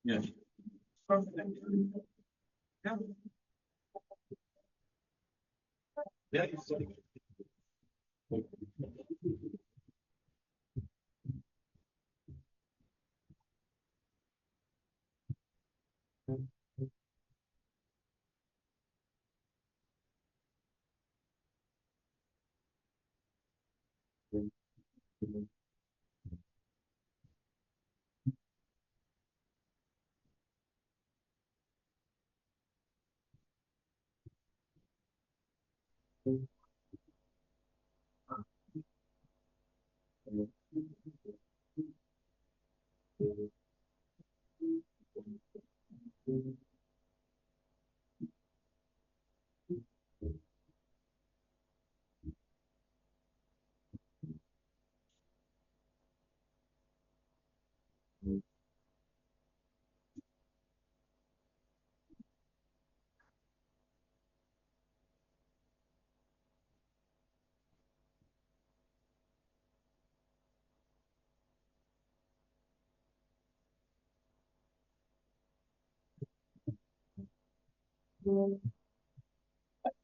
Yeah. Yeah.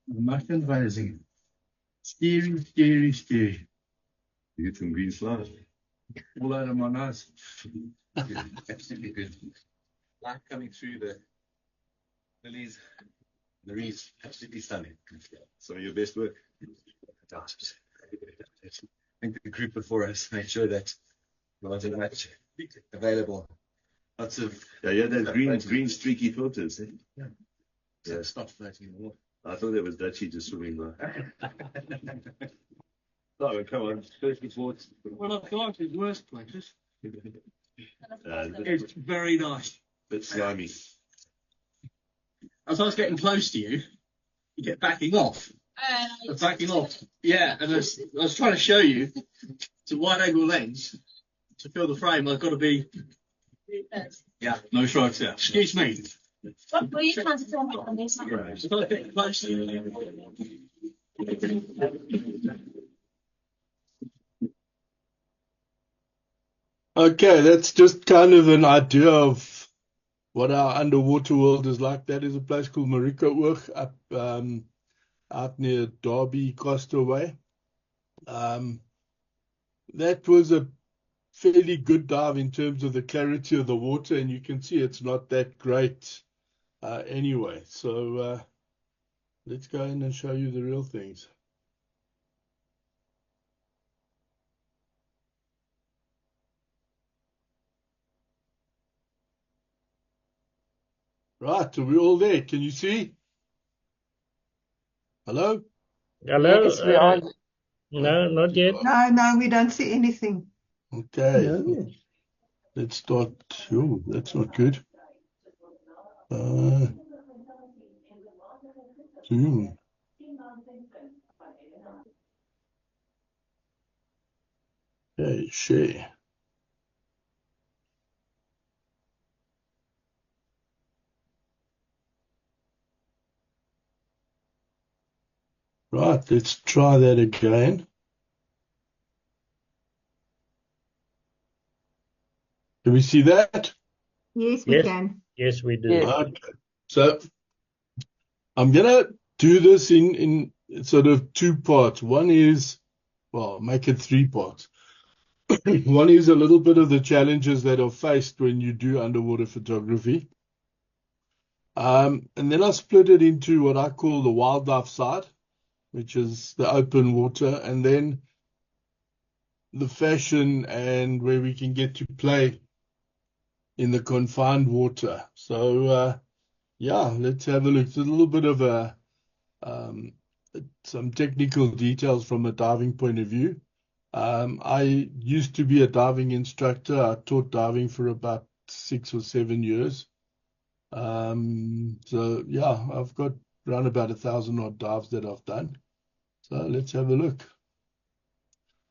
Martin Weising. Scary. You get some green flies. All out of my nose. Absolutely good. Light coming through the lilies. The reeds, absolutely stunning. Some of your best work. I think the group before us made sure that there wasn't much available. Lots of those green streaky filters. Eh? Yeah. So it's not floating in the water. I thought it was Dutchy just swimming by. Oh, come on. First reports. Well, I thought it's worse places. It's very nice. Bit slimy. As I was getting close to you, you get backing off. Backing off. Yeah, and I was trying to show you, it's a wide angle lens. To fill the frame, I've got to be. Yeah, no strikes there. Excuse me. What were you trying to film on this? If I get close to you. Okay, that's just kind of an idea of what our underwater world is like. That is a place called Marikooog up out near Derby, Castaway. That was a fairly good dive in terms of the clarity of the water, and you can see it's not that great anyway. So let's go in and show you the real things. Right, are we all there? Can you see? Hello? Hello? Yes, we are. No, not yet. No, we don't see anything. Okay. No. Let's start. Oh, that's not good. Zoom. Okay, share. Right, let's try that again. Can we see that? Yes, we can. Yes, we do. Yes. Okay. So I'm gonna do this in sort of two parts. One is, well, make it three parts. One is a little bit of the challenges that are faced when you do underwater photography. And then I split it into what I call the wildlife side, which is the open water, and then the fashion and where we can get to play in the confined water. So, yeah, let's have a look. It's a little bit of some technical details from a diving point of view. I used to be a diving instructor. I taught diving for about 6 or 7 years. So yeah, I've got around about 1,000 odd dives that I've done. So let's have a look.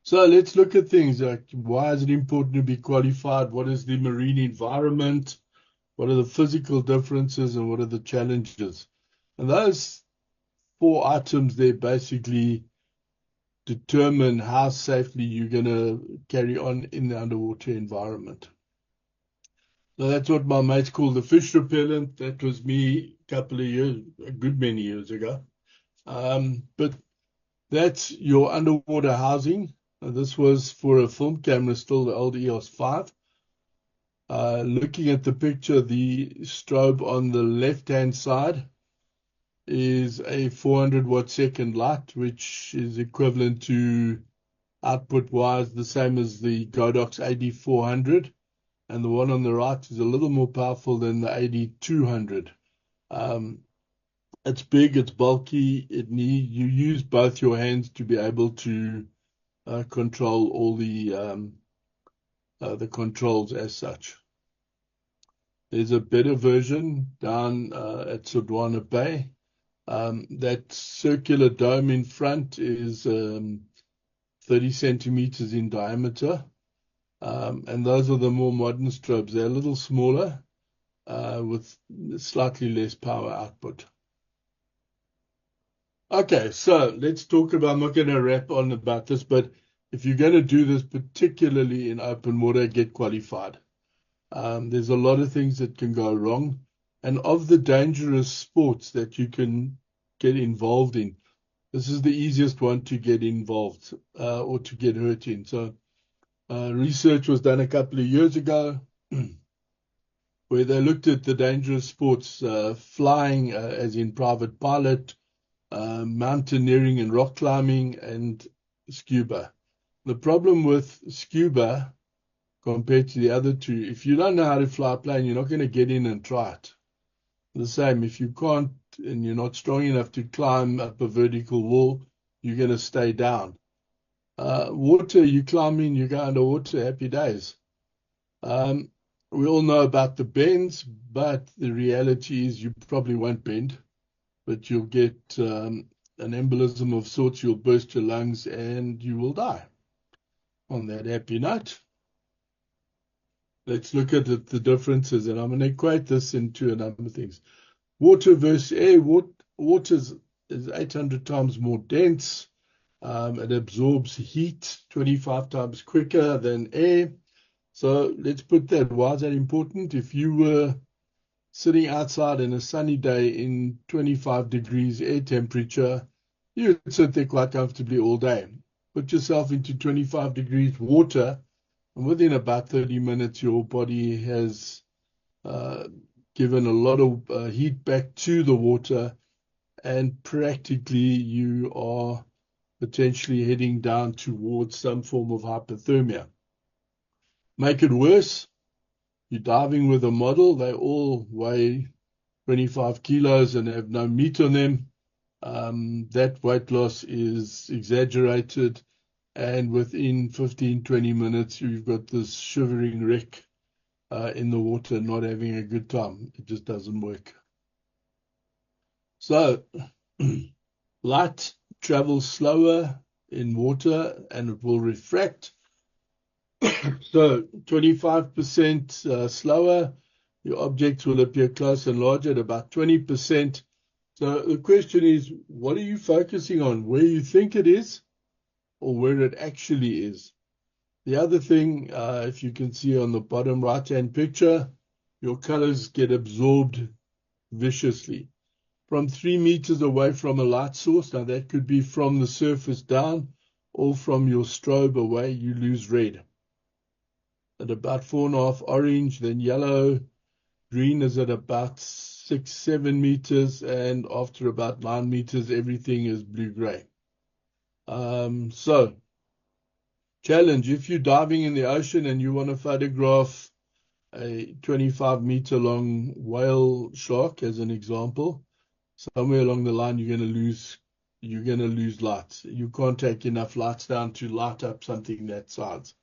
So let's look at things like why is it important to be qualified? What is the marine environment? What are the physical differences and what are the challenges? And those 4 items there basically determine how safely you're going to carry on in the underwater environment. So that's what my mates call the fish repellent. That was me a good many years ago. But that's your underwater housing. This was for a film camera, still the old EOS 5. Looking at the picture, the strobe on the left-hand side is a 400 watt second light, which is equivalent to output-wise the same as the Godox AD400. And the one on the right is a little more powerful than the AD200. It's big, it's bulky, you use both your hands to be able to control all the controls as such. There's a better version down at Sodwana Bay. That circular dome in front is 30 centimeters in diameter. And those are the more modern strobes. They're a little smaller with slightly less power output. Okay, so let's talk about, I'm not going to rap on about this, but if you're going to do this, particularly in open water, get qualified. There's a lot of things that can go wrong. And of the dangerous sports that you can get involved in, this is the easiest one to get involved or to get hurt in. So research was done a couple of years ago where they looked at the dangerous sports, flying as in private pilot, mountaineering and rock climbing, and scuba. The problem with scuba compared to the other two, if you don't know how to fly a plane, you're not going to get in and try it. The same, if you can't and you're not strong enough to climb up a vertical wall, you're going to stay down. Water, you climb in, you go underwater, happy days. We all know about the bends, but the reality is you probably won't bend, but you'll get an embolism of sorts, you'll burst your lungs, and you will die. On that happy note, let's look at the differences, and I'm going to equate this into a number of things. Water versus air. Water is 800 times more dense. It absorbs heat 25 times quicker than air. So let's put that. Why is that important? If you were sitting outside in a sunny day in 25 degrees air temperature, you would sit there quite comfortably all day. Put yourself into 25 degrees water, and within about 30 minutes, your body has given a lot of heat back to the water, and practically you are potentially heading down towards some form of hypothermia. Make it worse, you're diving with a model, they all weigh 25 kilos and have no meat on them. That weight loss is exaggerated, and within 15, 20 minutes, you've got this shivering wreck in the water, not having a good time. It just doesn't work. So, light travels slower in water and it will refract. So 25% slower, your objects will appear closer and larger at about 20%. So the question is, what are you focusing on? Where you think it is or where it actually is? The other thing, if you can see on the bottom right-hand picture, your colors get absorbed viciously. From 3 meters away from a light source, now that could be from the surface down or from your strobe away, you lose red. At about 4.5 orange, then yellow, green is at about 6, 7 meters, and after about 9 meters, everything is blue-gray. So, challenge, if you're diving in the ocean and you want to photograph a 25-meter long whale shark, as an example, somewhere along the line you're going to lose lights. You can't take enough lights down to light up something that size.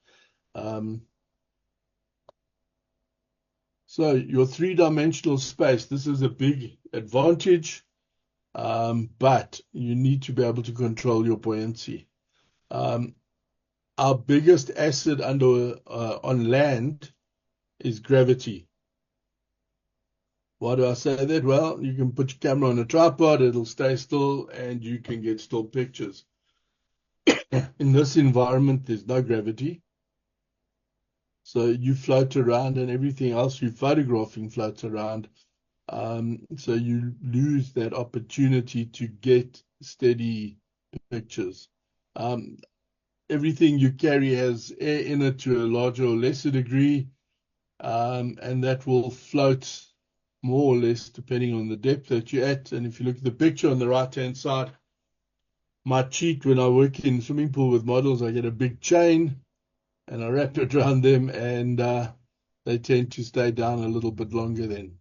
So your three-dimensional space, this is a big advantage, but you need to be able to control your buoyancy. Our biggest asset on land is gravity. Why do I say that? Well, you can put your camera on a tripod, it'll stay still, and you can get still pictures. In this environment, there's no gravity. So you float around and everything else you're photographing floats around. So you lose that opportunity to get steady pictures. Everything you carry has air in it to a larger or lesser degree, and that will float more or less depending on the depth that you're at. And if you look at the picture on the right-hand side, my cheat when I work in swimming pool with models, I get a big chain and I wrap it around them, and they tend to stay down a little bit longer then.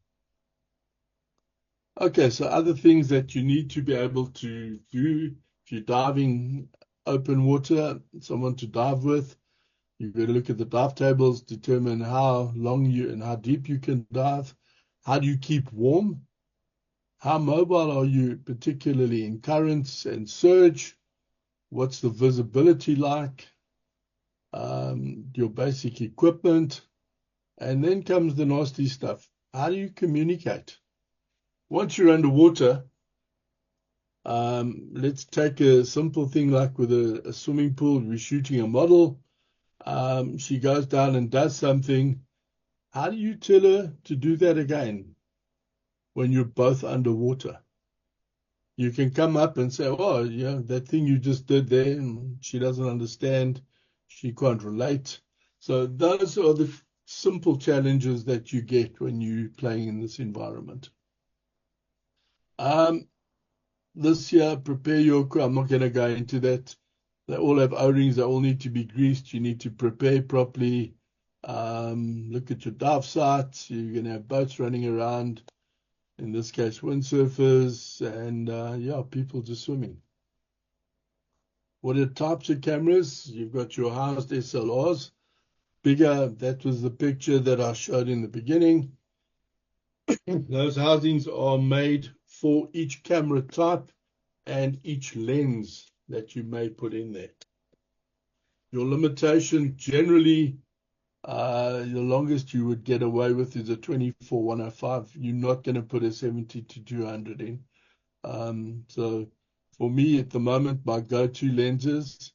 Okay, so other things that you need to be able to do if you're diving open water, someone to dive with, you've got to look at the dive tables, determine how long you and how deep you can dive. How do you keep warm? How mobile are you, particularly in currents and surge? What's the visibility like? Your basic equipment. And then comes the nasty stuff. How do you communicate? Once you're underwater, let's take a simple thing like with a swimming pool. We're shooting a model. She goes down and does something. How do you tell her to do that again when you're both underwater? You can come up and say, oh, yeah, that thing you just did there, and she doesn't understand. She can't relate. So those are the simple challenges that you get when you're playing in this environment. This year, prepare your crew. I'm not going to go into that. They all have O-rings. They all need to be greased. You need to prepare properly. Look at your dive sites. You're going to have boats running around. In this case, windsurfers and, yeah, people just swimming. What are types of cameras? You've got your housed SLRs. Bigger, that was the picture that I showed in the beginning. Those housings are made for each camera type and each lens that you may put in there. Your limitation generally, the longest you would get away with is a 24-105. You're not going to put a 70-200 in. So for me at the moment, my go-to lenses,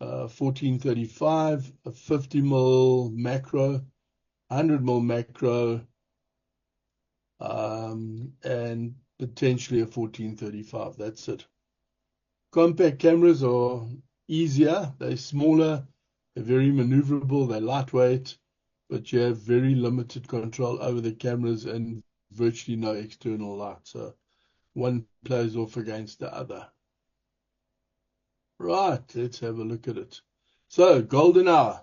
14-35, a 50mm macro, 100mm macro, and potentially a 14-35. That's it. Compact cameras are easier. They're smaller. They're very maneuverable. They're lightweight, but you have very limited control over the cameras and virtually no external light. So one plays off against the other. Right, let's have a look at it. So, golden hour.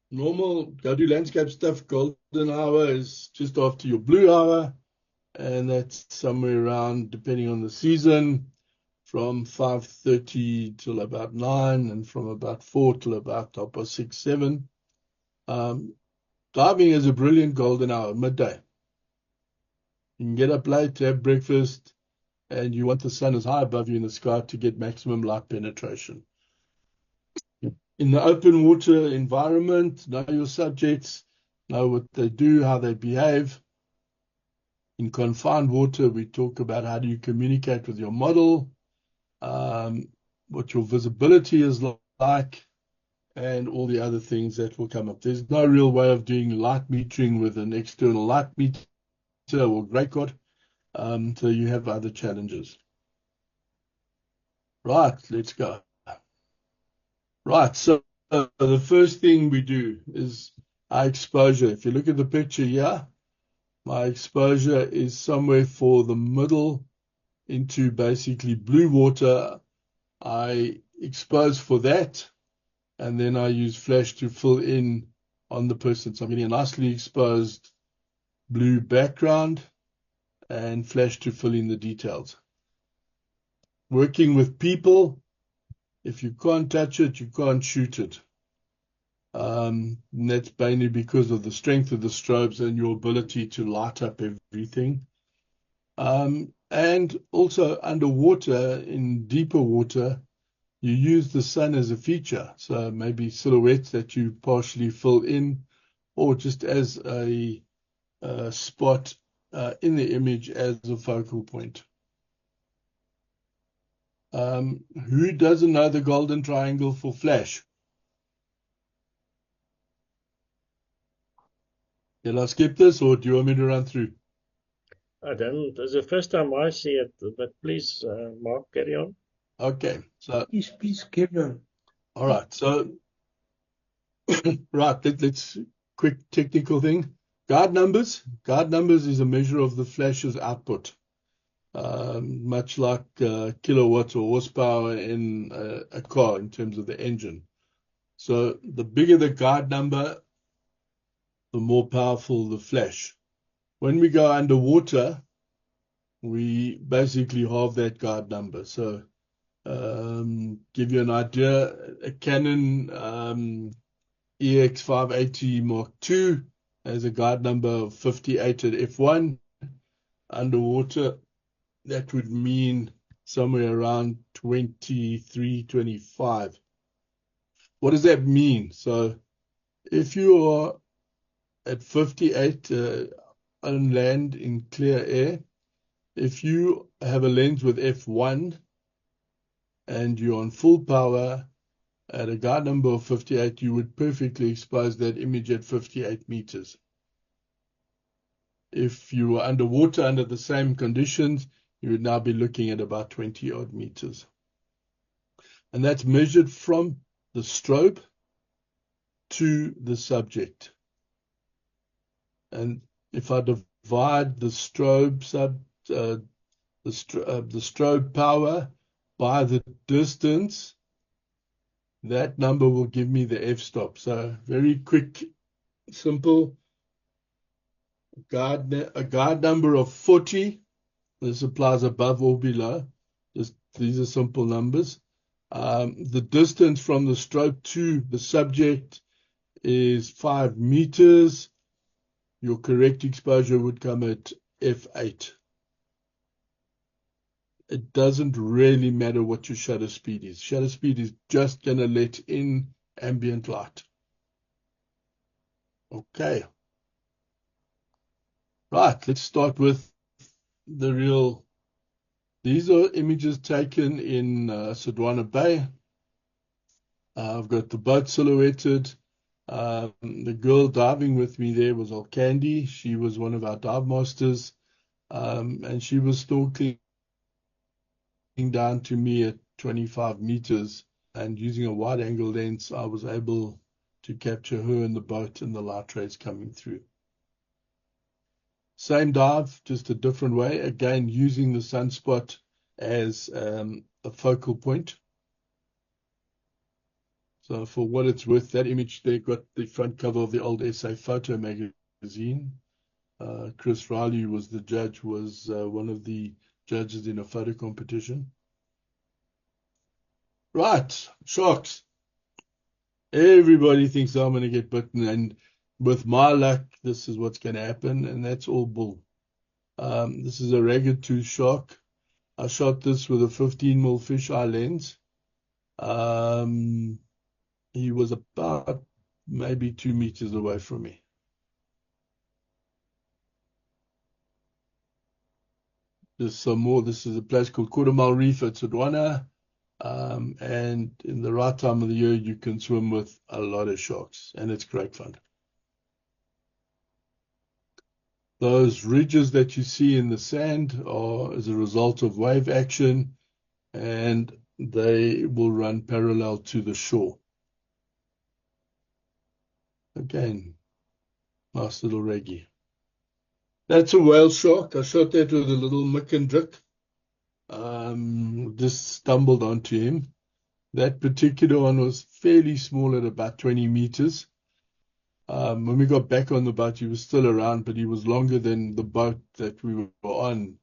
Normal, go do landscape stuff. Golden hour is just after your blue hour, and that's somewhere around, depending on the season, from 5:30 till about 9, and from about 4 till about 6, 7. Diving is a brilliant golden hour, midday. You can get up late to have breakfast, and you want the sun as high above you in the sky to get maximum light penetration. In the open water environment, know your subjects, know what they do, how they behave. In confined water, we talk about how do you communicate with your model, what your visibility is like, and all the other things that will come up. There's no real way of doing light metering with an external light meter or grey card, so you have other challenges. Right, let's go. Right, so the first thing we do is our exposure. If you look at the picture here, my exposure is somewhere for the middle into basically blue water. I expose for that, and then I use flash to fill in on the person. So I'm getting a nicely exposed blue background and flash to fill in the details. Working with people, if you can't touch it, you can't shoot it. And that's mainly because of the strength of the strobes and your ability to light up everything. And also underwater, in deeper water, you use the sun as a feature. So maybe silhouettes that you partially fill in, or just as a spot in the image as a focal point. Who doesn't know the golden triangle for flash? Shall I skip this, or do you want me to run through? I don't. It's the first time I see it, but please, Mark, carry on. Okay, so Please carry on. all right, so right, let's quick technical thing. Guard numbers. Guard numbers is a measure of the flash's output, much like kilowatts or horsepower in a car in terms of the engine. So the bigger the guard number, the more powerful the flash. When we go underwater, we basically halve that guard number. So give you an idea, a Canon EX580 Mark II has a guard number of 58 at f1. Underwater, that would mean somewhere around 23, 25. What does that mean? So if you are at 58 on land in clear air, if you have a lens with f1 and you're on full power at a guard number of 58, you would perfectly expose that image at 58 meters. If you were underwater under the same conditions, you would now be looking at about 20 odd meters. And that's measured from the strobe to the subject. And if I divide the strobe strobe power by the distance, that number will give me the f-stop. So very quick, simple. A guard number of 40. This applies above or below. These are simple numbers. The distance from the strobe to the subject is 5 meters. Your correct exposure would come at f8. It doesn't really matter what your shutter speed is. Shutter speed is just going to let in ambient light. Okay. Right, let's start with the real. These are images taken in Sodwana Bay. I've got the boat silhouetted. The girl diving with me there was Alcandi. She was one of our dive masters. And she was snorkeling down to me at 25 meters. And using a wide angle lens, I was able to capture her in the boat and the light rays coming through. Same dive, just a different way. Again, using the sunspot as a focal point. So for what it's worth, that image there got the front cover of the old SA Photo magazine. Chris Riley was the judge, was one of the judges in a photo competition. Right, sharks. Everybody thinks I'm going to get bitten, and with my luck, this is what's going to happen, and that's all bull. This is a ragged tooth shark. I shot this with a 15mm fisheye lens. He was about maybe 2 meters away from me. There's some more. This is a place called Quartermile Reef at Sodwana. And in the right time of the year, you can swim with a lot of sharks, and it's great fun. Those ridges that you see in the sand are as a result of wave action, and they will run parallel to the shore. Again, nice little reggie. That's a whale shark. I shot that with a little mick and drick. Just stumbled onto him. That particular one was fairly small at about 20 meters. When we got back on the boat, he was still around, but he was longer than the boat that we were on.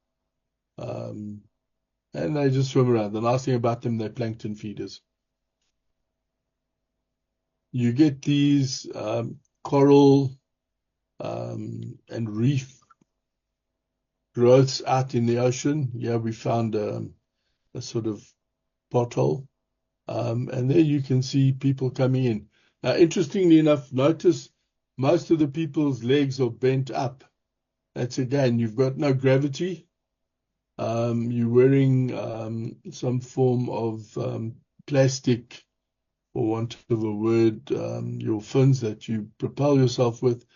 And they just swim around. The nice thing about them, they're plankton feeders. You get these coral and reef growths out in the ocean. Yeah, we found a sort of pothole. And there you can see people coming in. Now, interestingly enough, notice most of the people's legs are bent up. That's again, you've got no gravity. You're wearing some form of plastic, for want of a word, your fins that you propel yourself with.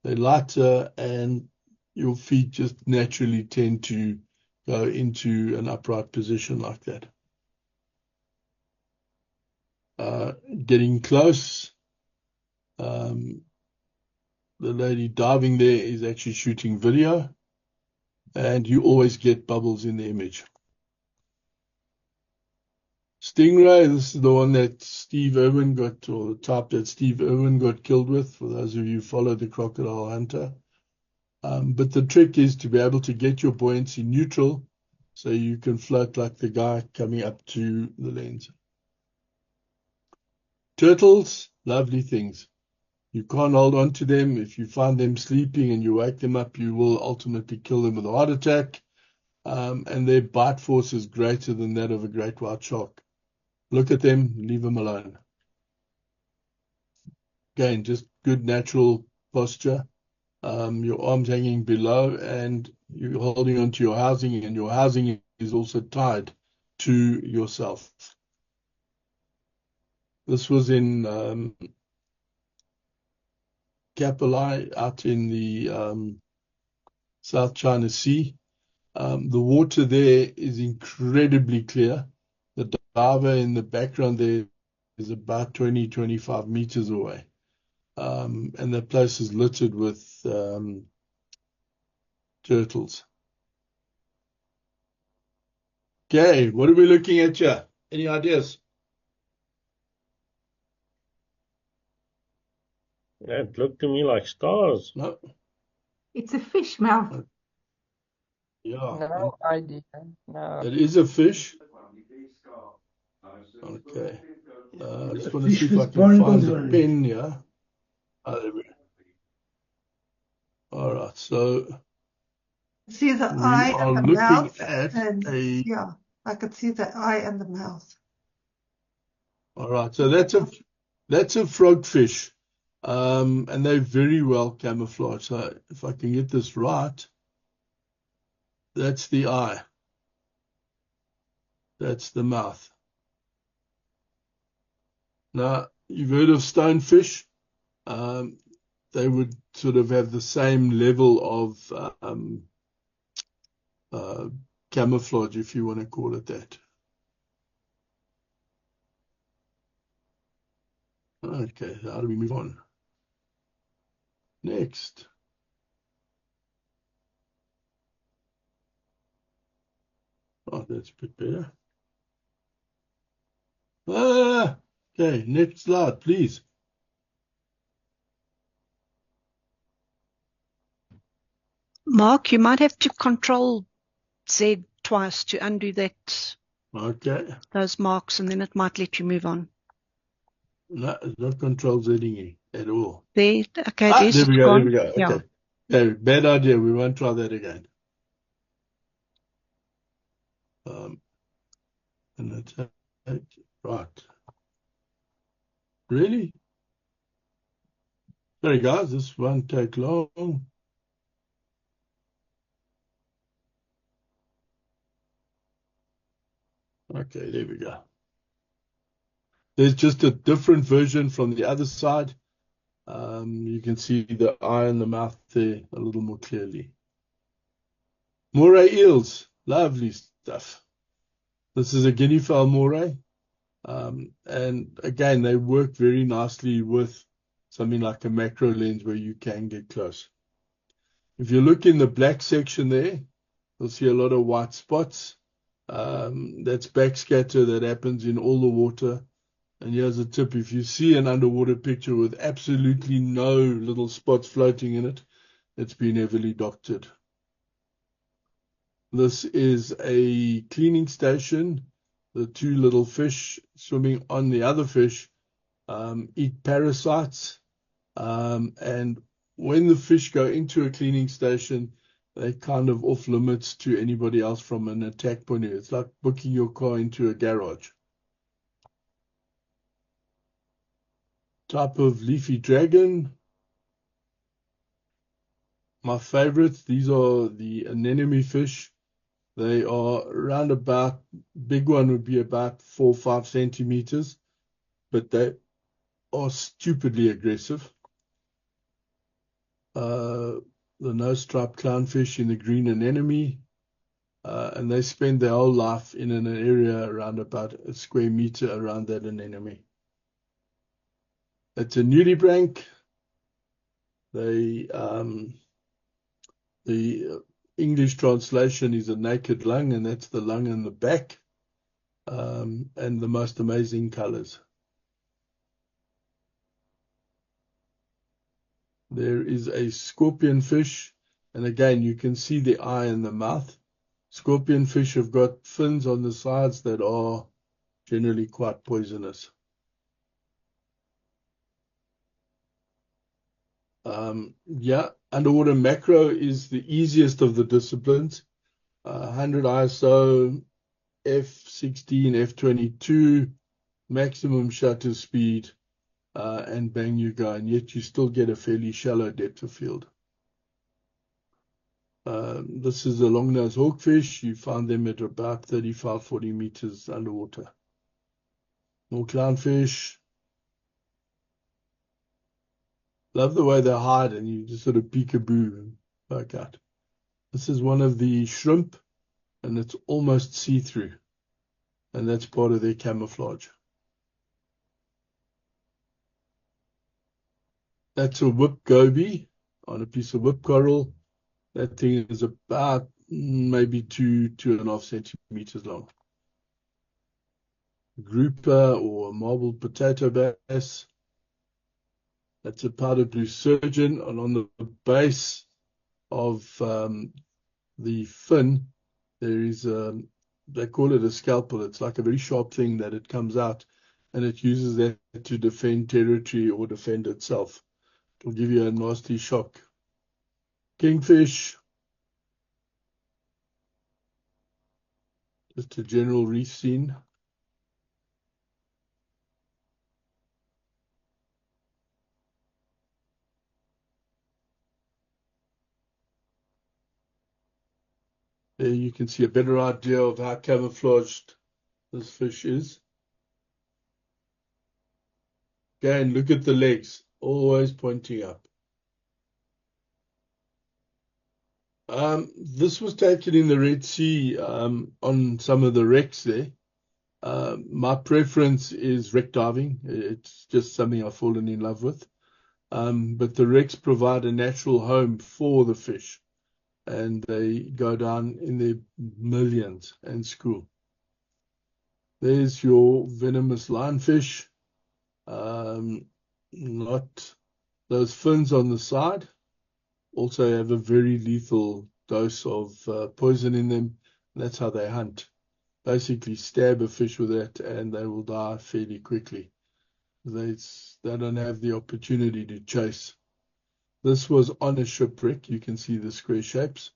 they're lighter, and your feet just naturally tend to go into an upright position like that. Getting close, the lady diving there is actually shooting video, and you always get bubbles in the image. Stingray, this is the one that Steve Irwin got, or the type that Steve Irwin got killed with, for those of you who follow the crocodile hunter. But the trick is to be able to get your buoyancy neutral so you can float like the guy coming up to the lens. Turtles, lovely things. You can't hold on to them. If you find them sleeping and you wake them up, you will ultimately kill them with a heart attack. And their bite force is greater than that of a great white shark. Look at them, leave them alone. Again, just good natural posture. Your arms hanging below, and you're holding onto your housing, and your housing is also tied to yourself. This was in Kapolei, out in the South China Sea. The water there is incredibly clear. The diver in the background there is about 20, 25 meters away. And the place is littered with turtles. Okay, what are we looking at here? Any ideas? It looked to me like stars. No? It's a fish mouth. Yeah. No idea. No. It is a fish. Okay. I just want to see if I can find the pen here. There we go. All right, so See the we eye are and the looking mouth. at And a. yeah, I could see the eye and the mouth. All right, so that's a frogfish, and they're very well camouflaged. So if I can get this right, that's the eye, that's the mouth. Now, you've heard of stonefish. They would sort of have the same level of camouflage, if you want to call it that. Okay, how do we move on? Next. Oh, that's a bit better. Okay, next slide, please. Mark, you might have to Control Z twice to undo that, Okay. those marks, and then it might let you move on. No, it's not Control Z at all. There, okay, There it's we go, gone. there we go. Yeah. Okay. Okay, bad idea. We won't try that again. And that's right. Really? Sorry, guys, this won't take long. Okay, there we go. There's just a different version from the other side. You can see the eye and the mouth there a little more clearly. Moray eels, lovely stuff. This is a guinea fowl moray. And again, they work very nicely with something like a macro lens where you can get close. If you look in the black section there, you'll see a lot of white spots. That's backscatter that happens in all the water. And here's a tip: if you see an underwater picture with absolutely no little spots floating in it, it's been heavily doctored. This is a cleaning station. The two little fish swimming on the other fish eat parasites. And when the fish go into a cleaning station, they're kind of off limits to anybody else from an attack point of view. It's like booking your car into a garage. Type of leafy dragon. My favorites, these are the anemone fish. They are around about, big one would be about 4 or 5 centimeters, but they are stupidly aggressive. the no-striped clownfish in the green anemone, and they spend their whole life in an area around about a square meter around that anemone. It's a nudibranch. The English translation is a naked lung, and that's the lung and the back, and the most amazing colors. There is a scorpionfish, and again, you can see the eye and the mouth. Scorpionfish have got fins on the sides that are generally quite poisonous. Underwater macro is the easiest of the disciplines. 100 ISO, f16, f22, maximum shutter speed, and bang you go, and yet you still get a fairly shallow depth of field. This is a long-nosed hawkfish. You find them at about 35, 40 meters underwater. More clownfish. Love the way they hide, and you just sort of peekaboo and poke out. This is one of the shrimp, and it's almost see-through, and that's part of their camouflage. That's a whip goby on a piece of whip coral. That thing is about maybe 2.5 centimeters long. Grouper or marbled potato bass. That's a powder blue surgeon, and on the base of the fin, there is they call it a scalpel. It's like a very sharp thing that it comes out, and it uses that to defend territory or defend itself. It'll give you a nasty shock. Kingfish. Just a general reef scene. There you can see a better idea of how camouflaged this fish is. Again, look at the legs, always pointing up. This was taken in the Red Sea on some of the wrecks there. My preference is wreck diving. It's just something I've fallen in love with. But the wrecks provide a natural home for the fish, and they go down in their millions and school. There's your venomous lionfish. Not those fins on the side also have a very lethal dose of poison in them. That's how they hunt. Basically stab a fish with that and they will die fairly quickly. They don't have the opportunity to chase. This was on a shipwreck. You can see the square shapes.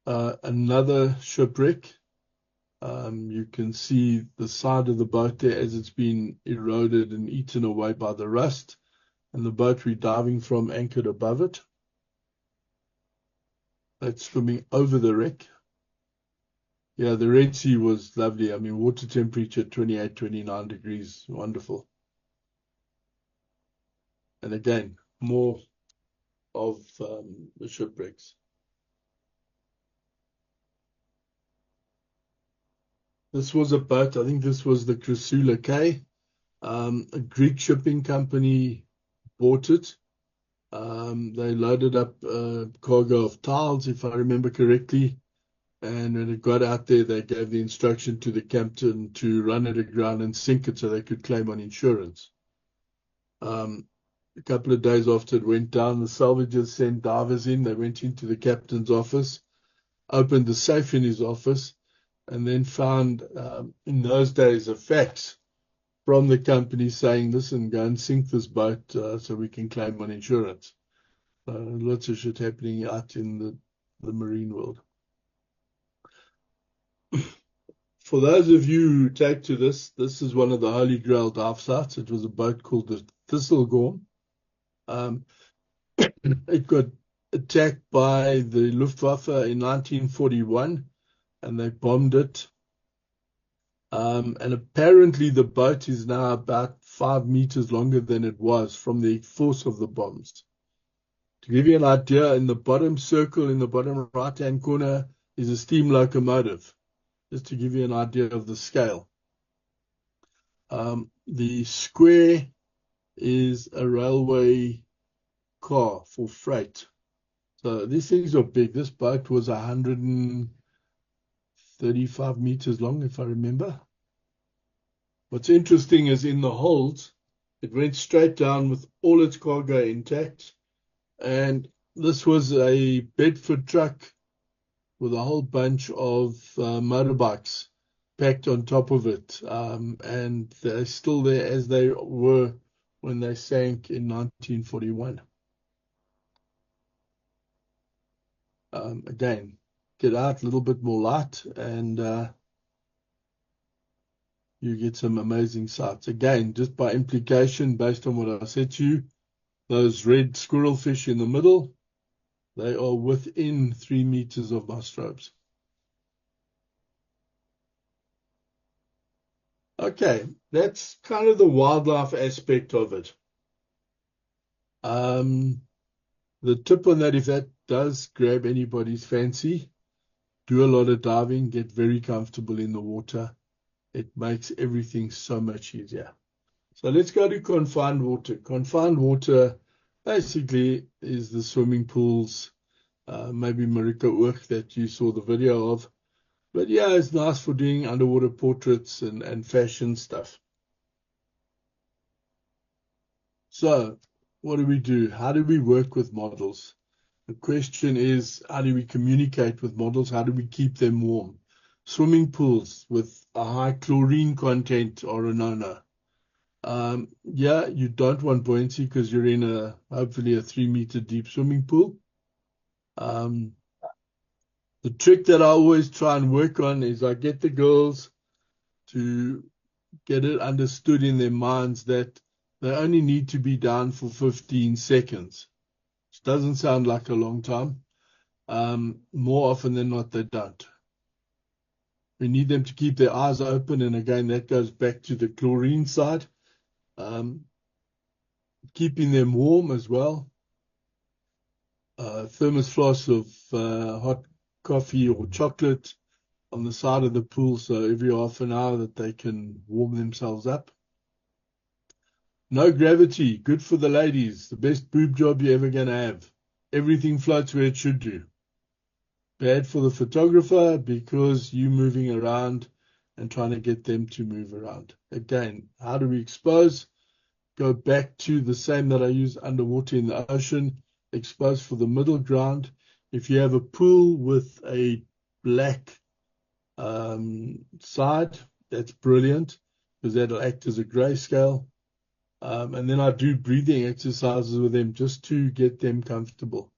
Another shipwreck. You can see the side of the boat there as it's been eroded and eaten away by the rust, and the boat we're diving from anchored above it. That's swimming over the wreck. Yeah, the Red Sea was lovely. I mean, water temperature 28, 29 degrees, wonderful. And again, more of the shipwrecks. This was a boat, I think this was the Chrysula K. A Greek shipping company bought it. They loaded up a cargo of tiles, if I remember correctly. And when it got out there, they gave the instruction to the captain to run it aground and sink it so they could claim on insurance. A couple of days after it went down, the salvagers sent divers in. They went into the captain's office, opened the safe in his office, and then found, in those days, a fax from the company saying, listen, go and sink this boat so we can claim on insurance. Lots of shit happening out in the marine world. For those of you who take to this is one of the Holy Grail dive sites. It was a boat called the Thistlegorm. It got attacked by the Luftwaffe in 1941, and they bombed it. And apparently the boat is now about 5 meters longer than it was from the force of the bombs. To give you an idea, in the bottom circle, in the bottom right-hand corner, is a steam locomotive, just to give you an idea of the scale. The square is a railway car for freight. So these things are big. This boat was 135 meters long, if I remember. What's interesting is in the holds, it went straight down with all its cargo intact. And this was a Bedford truck with a whole bunch of motorbikes packed on top of it. And they're still there as they were when they sank in 1941. Again, get out a little bit more light and you get some amazing sights. Again, just by implication, based on what I said to you, those red squirrelfish in the middle, they are within 3 meters of my strobes. Okay, that's kind of the wildlife aspect of it. The tip on that, if that does grab anybody's fancy, do a lot of diving, get very comfortable in the water. It makes everything so much easier. So let's go to confined water. Confined water basically is the swimming pools, maybe Marika Oog that you saw the video of. But yeah, it's nice for doing underwater portraits and fashion stuff. So what do? How do we work with models? The question is, how do we communicate with models? How do we keep them warm? Swimming pools with a high chlorine content are a no-no. Yeah, you don't want buoyancy because you're in hopefully a 3 meter deep swimming pool. The trick that I always try and work on is I get the girls to get it understood in their minds that they only need to be down for 15 seconds. Which doesn't sound like a long time. More often than not, they don't. We need them to keep their eyes open, and again, that goes back to the chlorine side. Keeping them warm as well. Thermos flask of hot coffee or chocolate on the side of the pool, so every half an hour that they can warm themselves up. No gravity, good for the ladies. The best boob job you're ever going to have. Everything floats where it should do. Bad for the photographer because you're moving around and trying to get them to move around. Again, how do we expose? Go back to the same that I use underwater in the ocean. Expose for the middle ground. If you have a pool with a black side, that's brilliant because that'll act as a grayscale. And then I do breathing exercises with them just to get them comfortable.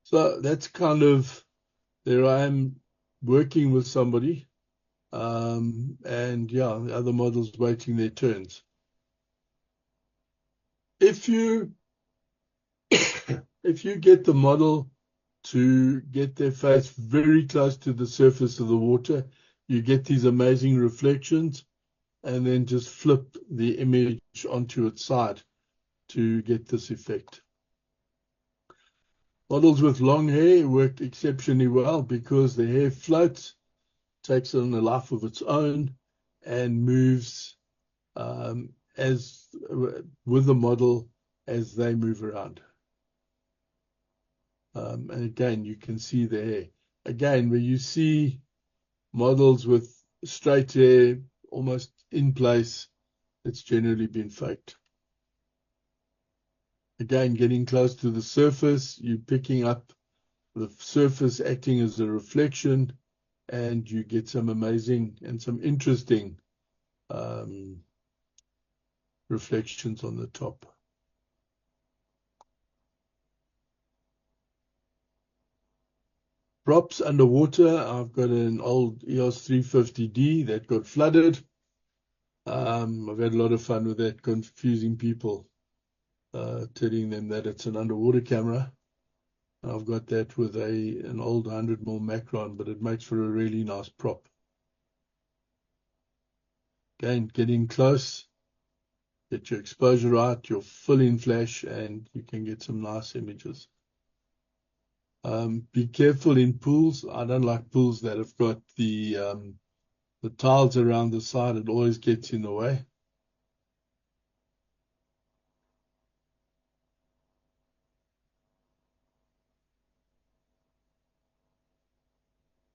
So that's kind of, there I am working with somebody. And yeah, the other models waiting their turns. If you get the model to get their face very close to the surface of the water, you get these amazing reflections, and then just flip the image onto its side to get this effect. Models with long hair work exceptionally well because the hair floats, takes on a life of its own, and moves as with the model as they move around. And again, you can see the hair. Again, where you see models with straight hair almost in place, it's generally been faked. Again, getting close to the surface, you're picking up the surface acting as a reflection, and you get some amazing and some interesting reflections on the top. Props underwater, I've got an old EOS 350D that got flooded. I've had a lot of fun with that, confusing people, telling them that it's an underwater camera. I've got that with an old 100mm Macron, but it makes for a really nice prop. Again, get in close, get your exposure right, your full in flash, and you can get some nice images. Be careful in pools. I don't like pools that have got the tiles around the side. It always gets in the way.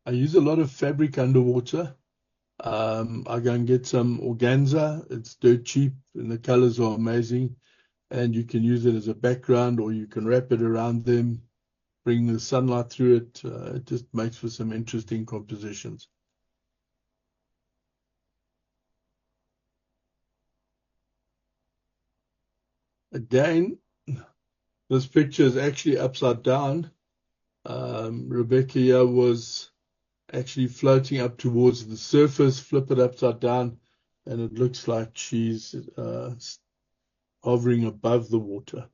I use a lot of fabric underwater. I go and get some organza. It's dirt cheap and the colors are amazing. And you can use it as a background, or you can wrap it around them, bring the sunlight through it. It just makes for some interesting compositions. Again, this picture is actually upside down. Rebecca here was actually floating up towards the surface, flip it upside down, and it looks like she's hovering above the water.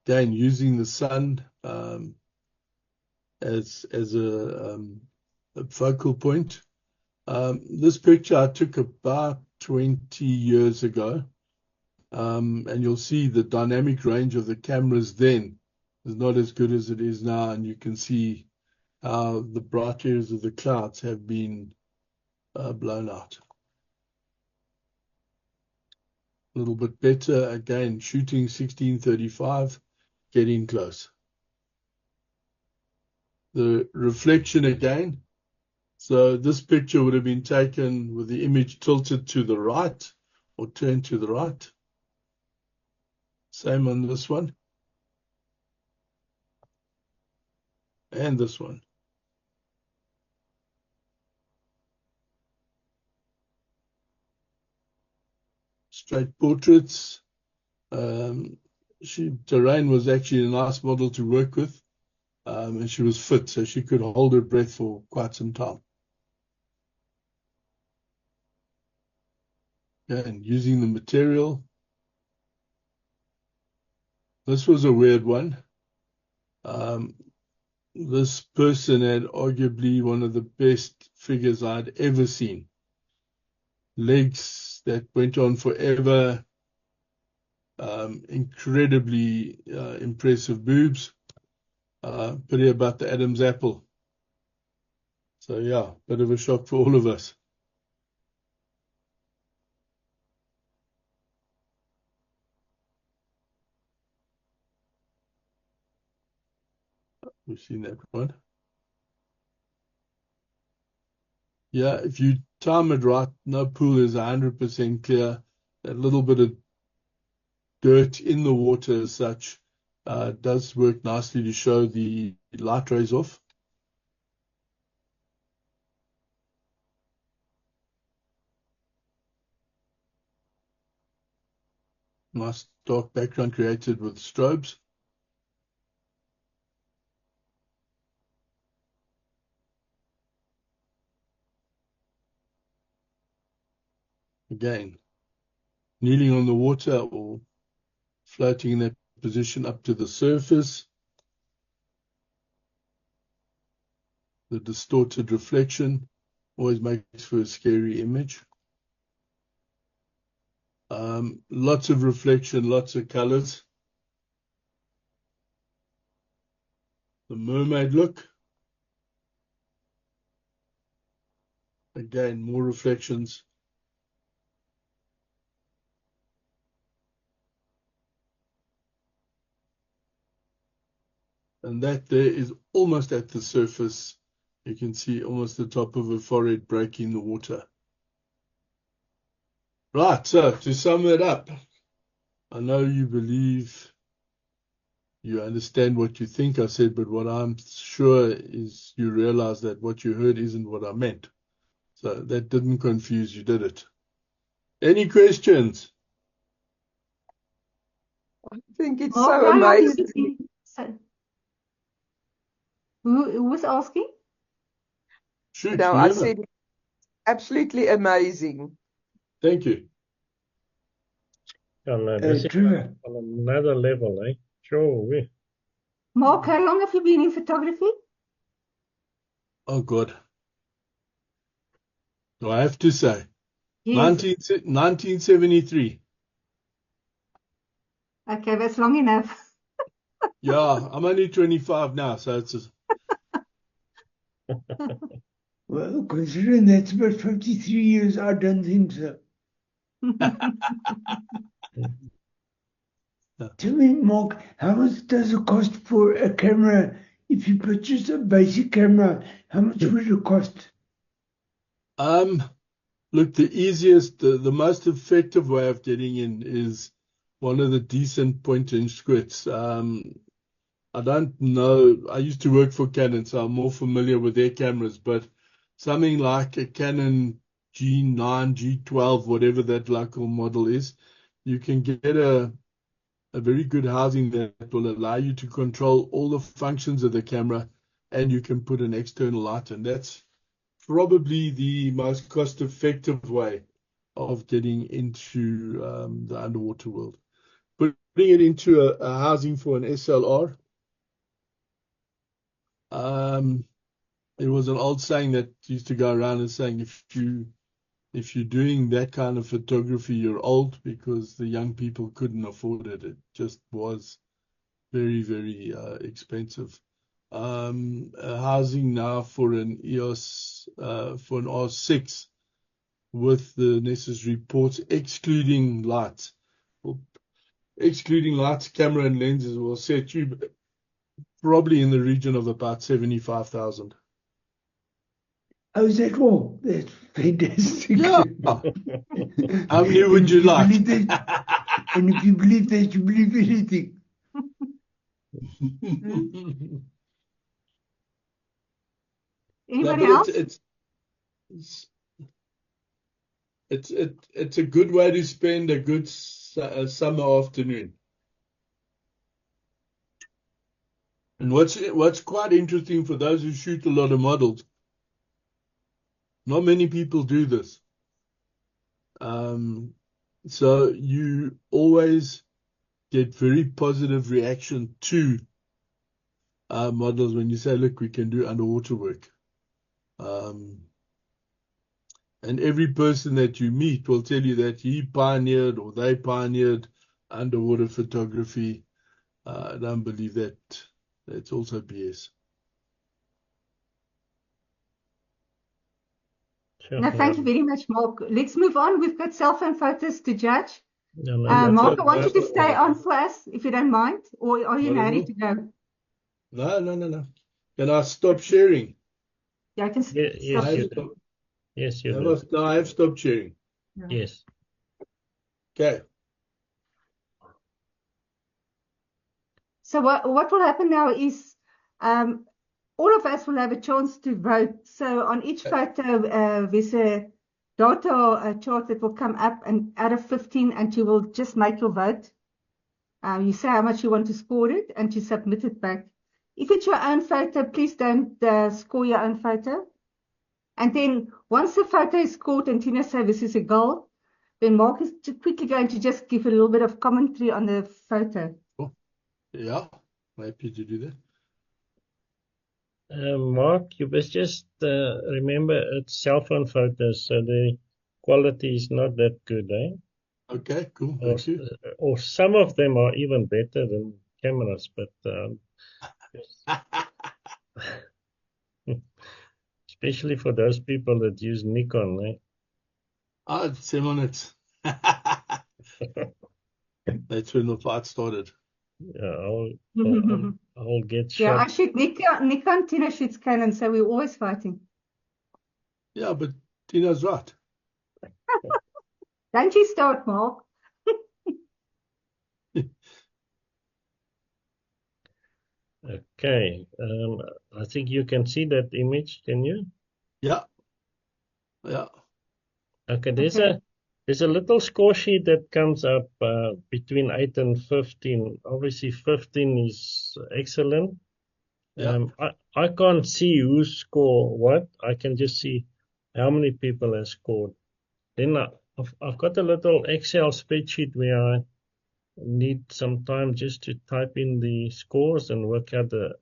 Again, using the sun as a focal point. This picture I took about 20 years ago, and you'll see the dynamic range of the cameras then is not as good as it is now, and you can see how the bright areas of the clouds have been blown out. A little bit better, again, shooting 1635, getting close. The reflection again. So this picture would have been taken with the image tilted to the right or turned to the right. Same on this one. And this one. Straight portraits. Terrain was actually a nice model to work with. And she was fit, so she could hold her breath for quite some time. And using the material. This was a weird one. This person had arguably one of the best figures I'd ever seen. Legs that went on forever. Incredibly impressive boobs. Pretty about the Adam's apple. So yeah, bit of a shock for all of us. We've seen that one. Yeah, if you time it right, no pool is 100% clear. That little bit of dirt in the water as such does work nicely to show the light rays off. Nice dark background created with strobes. Again, kneeling on the water or floating in that position up to the surface. The distorted reflection always makes for a scary image. Lots of reflection, lots of colors. The mermaid look. Again, more reflections. And that there is almost at the surface. You can see almost the top of her forehead breaking the water. Right, so to sum it up, I know you believe you understand what you think I said, but what I'm sure is you realize that what you heard isn't what I meant. So that didn't confuse you, did it? Any questions? I think it's Mark, so how long you amazing. been- so- Who was asking? Shoot, No, I whoever. said absolutely amazing. Thank you. And this is on another level, eh? Sure. Mark, how long have you been in photography? Oh, God. I have to say, Yes. 1973. Okay, that's long enough. Yeah, I'm only 25 now, so it's Well, considering that's about 53 years, I don't think so. Tell me, Mark, how much does it cost for a camera? If you purchase a basic camera, how much would it cost? Look, the easiest, the most effective way of getting in is one of the decent point-and squirts. I don't know. I used to work for Canon, so I'm more familiar with their cameras, but something like a Canon G9, G12, whatever that local model is, you can get a very good housing that will allow you to control all the functions of the camera, and you can put an external light in. That's probably the most cost-effective way of getting into the underwater world. Putting it into a housing for an SLR, there was an old saying that used to go around and saying if you're doing that kind of photography, you're old, because the young people couldn't afford it. It just was very, very expensive. A housing now for an EOS, for an R6 with the necessary ports, excluding lights, camera and lenses, will set you probably in the region of about 75,000. Oh, is that all? That's fantastic. Yeah. How many would you like? And if you believe that, you believe anything. Anybody No, else? it's a good way to spend a good summer afternoon. And what's quite interesting for those who shoot a lot of models, not many people do this. So you always get very positive reaction to models when you say, look, we can do underwater work. And every person that you meet will tell you that he pioneered or they pioneered underwater photography. I don't believe that. That's also BS. Sure, No, thank you very much, Mark. Let's move on. We've got cell phone photos to judge. Mark, I want you to stay on for us, if you don't mind, or are you ready to go? No. Can I stop sharing? Yeah, I can Yes, stop. you do. Yes, you do. No, I have stopped sharing. Yes. Okay. So what will happen now is all of us will have a chance to vote. So on each photo, there's a data chart that will come up, and out of 15, and you will just make your vote. You say how much you want to score it, and you submit it back. If it's your own photo, please don't score your own photo. And then once the photo is scored and Tina says this is a goal, then Mark is quickly going to just give a little bit of commentary on the photo. Oh, yeah, I'm happy to do that. Mark, you must just remember it's cell phone photos, so the quality is not that good, eh? Okay, cool. Thank you. Or some of them are even better than cameras, but especially for those people that use Nikon, eh? Ah, 7 minutes. That's when the fight started. Yeah, I'll get Yeah, I shot. shoot Nikon, Tina shoots Canon, so we're always fighting. Yeah, but Tina's right. Don't you start, Mark. Okay, I think you can see that image, can you? Yeah. Okay, there's a little score sheet that comes up between 8 and 15. Obviously, 15 is excellent. Yeah. I can't see who scored what. I can just see how many people have scored. Then I've got a little Excel spreadsheet where I need some time just to type in the scores and work out the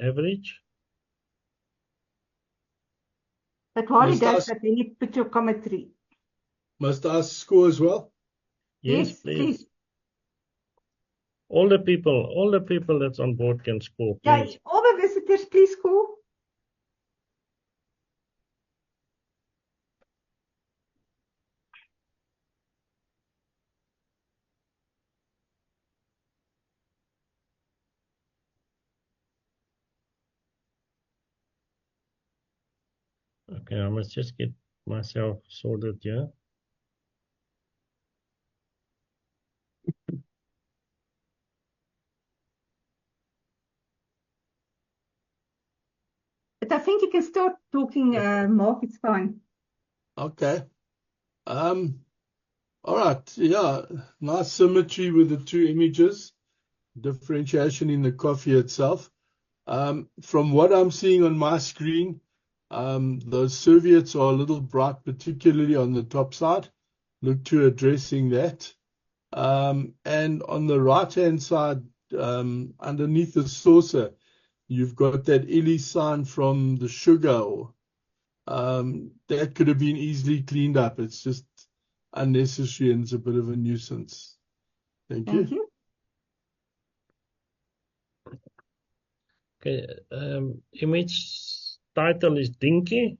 average. But while he Must does I, that, then you put your commentary. must I score as well? Yes, Yes, please. please. All the people that's on board can score, Yeah, please. all the visitors, please score. Okay, I must just get myself sorted here. But I think you can start talking, Mark. It's fine. Okay. All right. Yeah. Nice symmetry with the two images. Differentiation in the coffee itself. From what I'm seeing on my screen, those serviettes are a little bright, particularly on the top side. Look to addressing that. And on the right-hand side, underneath the saucer, you've got that illy sign from the sugar. That could have been easily cleaned up. It's just unnecessary and it's a bit of a nuisance. Thank Thank you. you. Okay, image title is Dinky.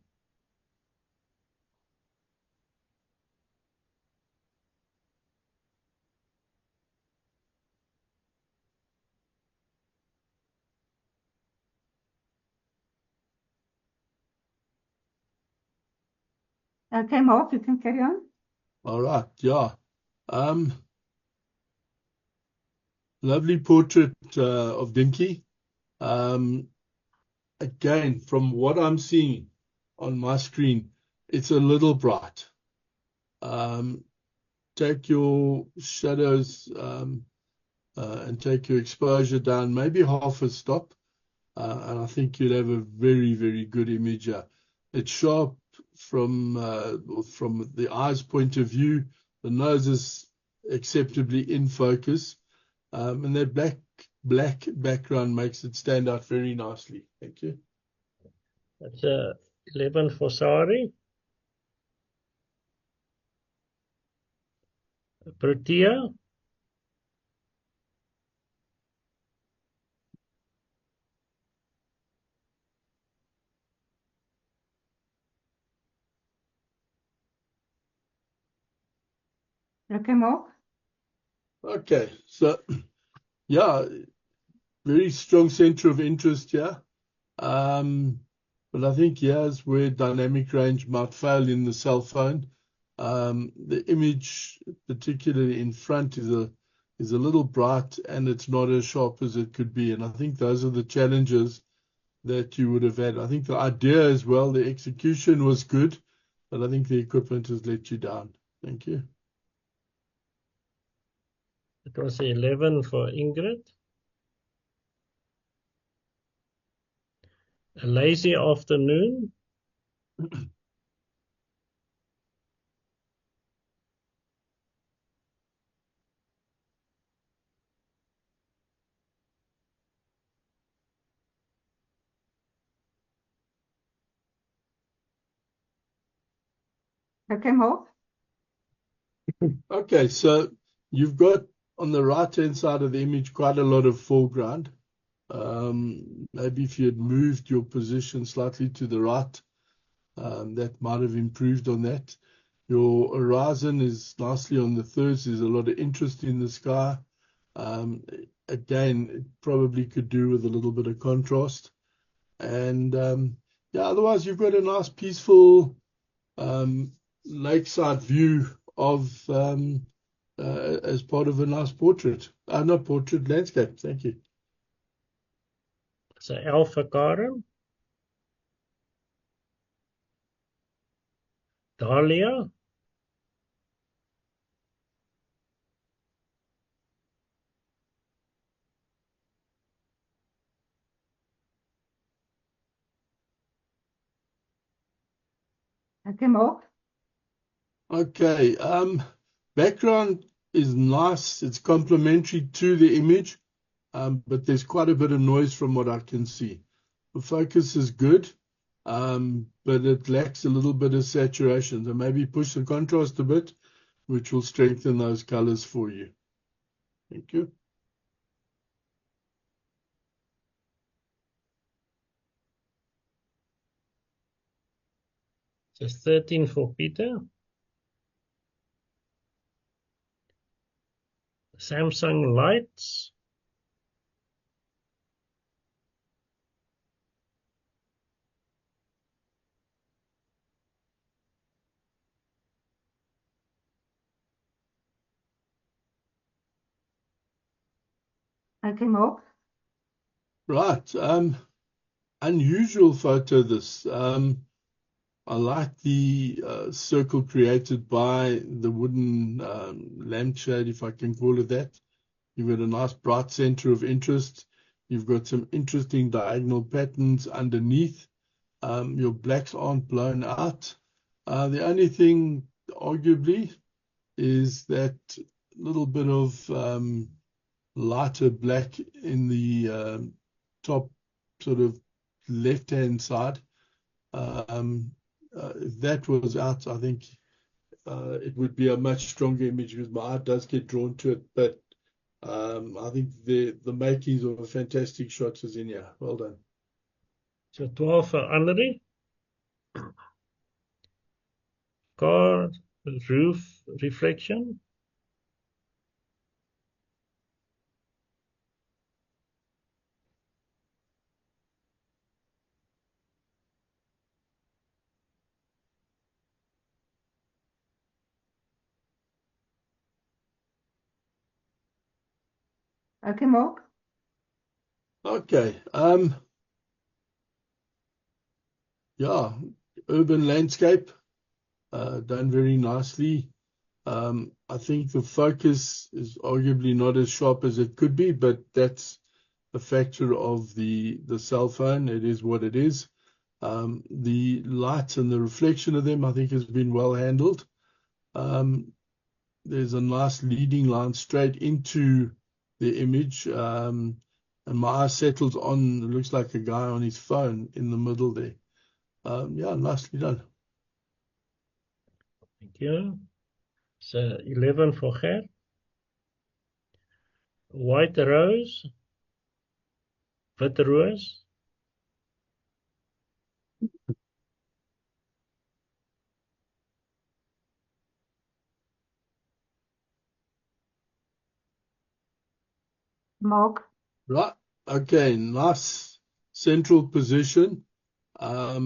Okay, Mark, you can carry on. All right. Yeah. Lovely portrait of Dinky. Again, from what I'm seeing on my screen, it's a little bright. Take your shadows and take your exposure down, maybe half a stop, and I think you'll have a very, very good image. It's sharp from the eye's point of view. The nose is acceptably in focus, and that black background makes it stand out very nicely. Thank you. That's 11 for Sari. Protea. Okay, Mark. Okay, so yeah, very strong center of interest here. But I think here's where dynamic range might fail in the cell phone. The image, particularly in front, is a little bright and it's not as sharp as it could be. And I think those are the challenges that you would have had. I think the idea as well, the execution was good, but I think the equipment has let you down. Thank you. It was 11 for Ingrid. A lazy afternoon. Okay, Mark. Okay, so you've got on the right-hand side of the image quite a lot of foreground. Maybe if you had moved your position slightly to the right, that might have improved on that. Your horizon is nicely on the thirds. There's a lot of interest in the sky. Again, it probably could do with a little bit of contrast. And yeah, otherwise you've got a nice peaceful lakeside view of as part of a nice portrait. Not portrait, landscape. Thank you. So Alpha Karen. Dahlia. Okay, Mark. Okay. Background is nice. It's complementary to the image, but there's quite a bit of noise from what I can see. The focus is good. but it lacks a little bit of saturation. So maybe push the contrast a bit, which will strengthen those colors for you. Thank you. So 13 for Peter. Samsung lights. Okay, Mark. Right. Unusual photo this. I like the circle created by the wooden lampshade, if I can call it that. You've got a nice bright center of interest. You've got some interesting diagonal patterns underneath. Your blacks aren't blown out. The only thing, arguably, is that little bit of lighter black in the top sort of left-hand side. If that was out, I think it would be a much stronger image because my eye does get drawn to it. But I think the makings of a fantastic shot is in here. Well done. So 12 for Annery. Car roof reflection. Okay, Mark. Okay. Yeah, urban landscape done very nicely. I think the focus is arguably not as sharp as it could be, but that's a factor of the cell phone. It is what it is. The light and the reflection of them, I think, has been well handled. There's a nice leading line straight into the image, and my eye settles on, it looks like a guy on his phone in the middle there. Yeah, nicely done. Thank you. So 11 for Ger. White rose. Witte roos. Mark. Right. Okay, nice central position. I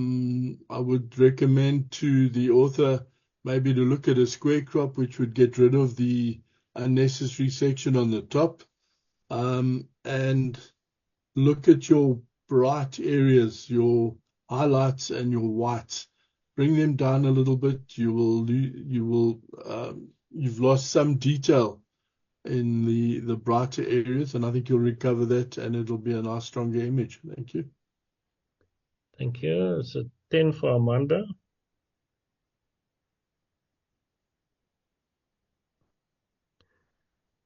would recommend to the author maybe to look at a square crop, which would get rid of the unnecessary section on the top, and look at your bright areas, your highlights and your whites. Bring them down a little bit. You've lost some detail in the brighter areas, and I think you'll recover that, and it'll be a nice, stronger image. Thank you. Thank you. So 10 for Amanda.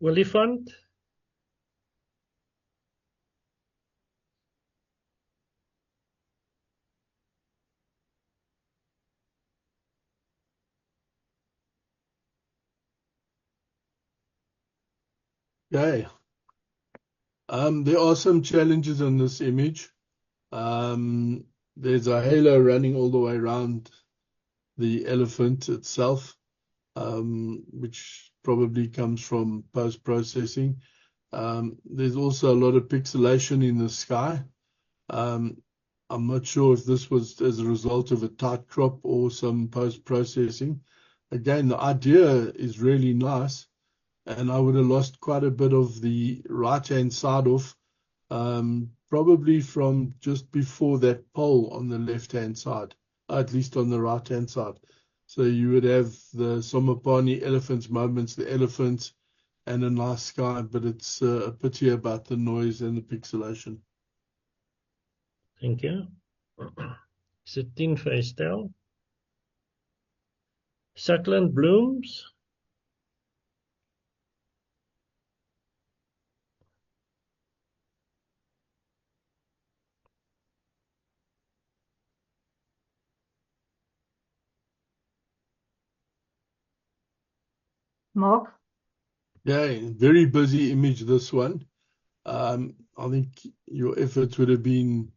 Olifant. Okay. There are some challenges in this image. There's a halo running all the way around the elephant itself, which probably comes from post-processing. There's also a lot of pixelation in the sky. I'm not sure if this was as a result of a tight crop or some post-processing. Again, the idea is really nice, and I would have lost quite a bit of the right-hand side off, probably from just before that pole on the left-hand side, at least on the right-hand side. So you would have the Somapani elephants moments, the elephants, and a nice sky, but it's a pity about the noise and the pixelation. Thank you. So 10 for Estelle. Succulent blooms. Mark? Yeah, very busy image, this one. I think your efforts would have been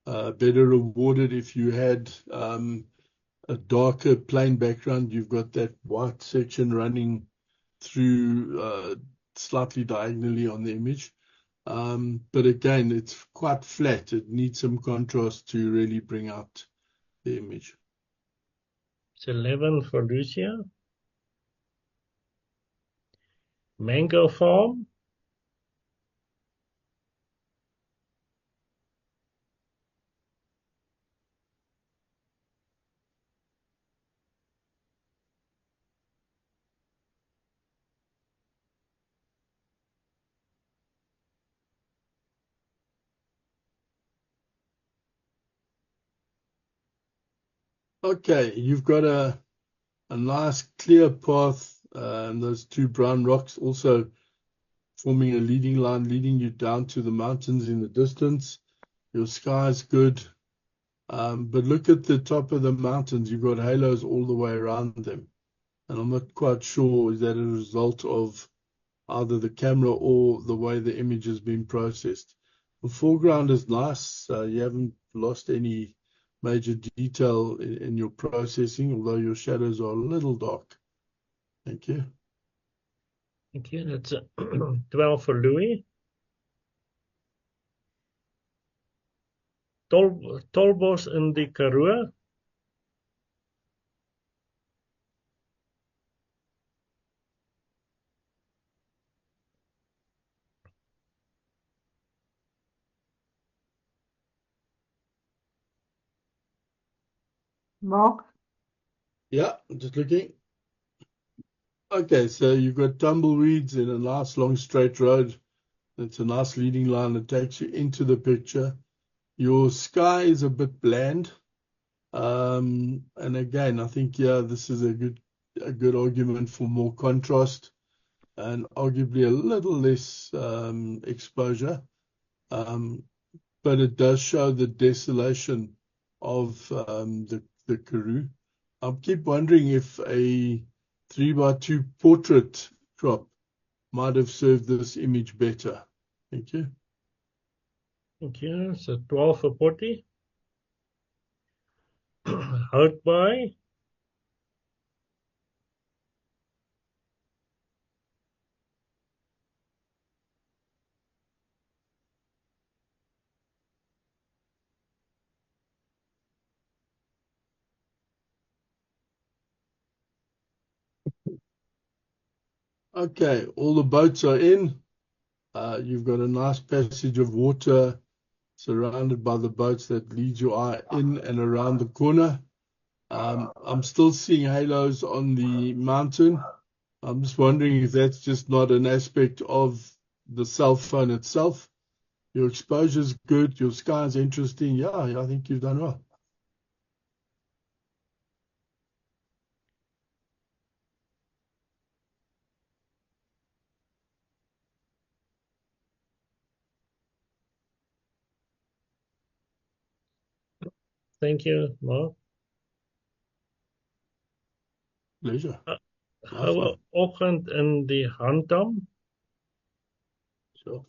better rewarded if you had a darker plain background. You've got that white section running through slightly diagonally on the image. But again, it's quite flat. It needs some contrast to really bring out the image. It's 11 for Lucia. Mango Farm. Okay, you've got a nice clear path, and those two brown rocks also forming a leading line leading you down to the mountains in the distance. Your sky's good. But look at the top of the mountains. You've got halos all the way around them. And I'm not quite sure, is that a result of either the camera or the way the image has been processed? The foreground is nice. You haven't lost any major detail in your processing, although your shadows are a little dark. Thank you. Thank you. That's 12 for Louis. Tolbos in die Karoo. Mark? Yeah, just looking. Okay, so you've got tumbleweeds in a nice long straight road. It's a nice leading line that takes you into the picture. Your sky is a bit bland. And again, I think, yeah, this is a good argument for more contrast and arguably a little less exposure. But it does show the desolation of the Karoo. I keep wondering if a 3x2 portrait crop might have served this image better. Thank you. Thank you. So 12 for Potty. Houtbaai. Okay, all the boats are in. You've got a nice passage of water surrounded by the boats that leads your eye in and around the corner. I'm still seeing halos on the mountain. I'm just wondering if that's just not an aspect of the cell phone itself. Your exposure's good, your sky's interesting. Yeah, I think you've done well. Thank you, Mark. Pleasure. Nice Goue one. oggend in die Handam. Sure.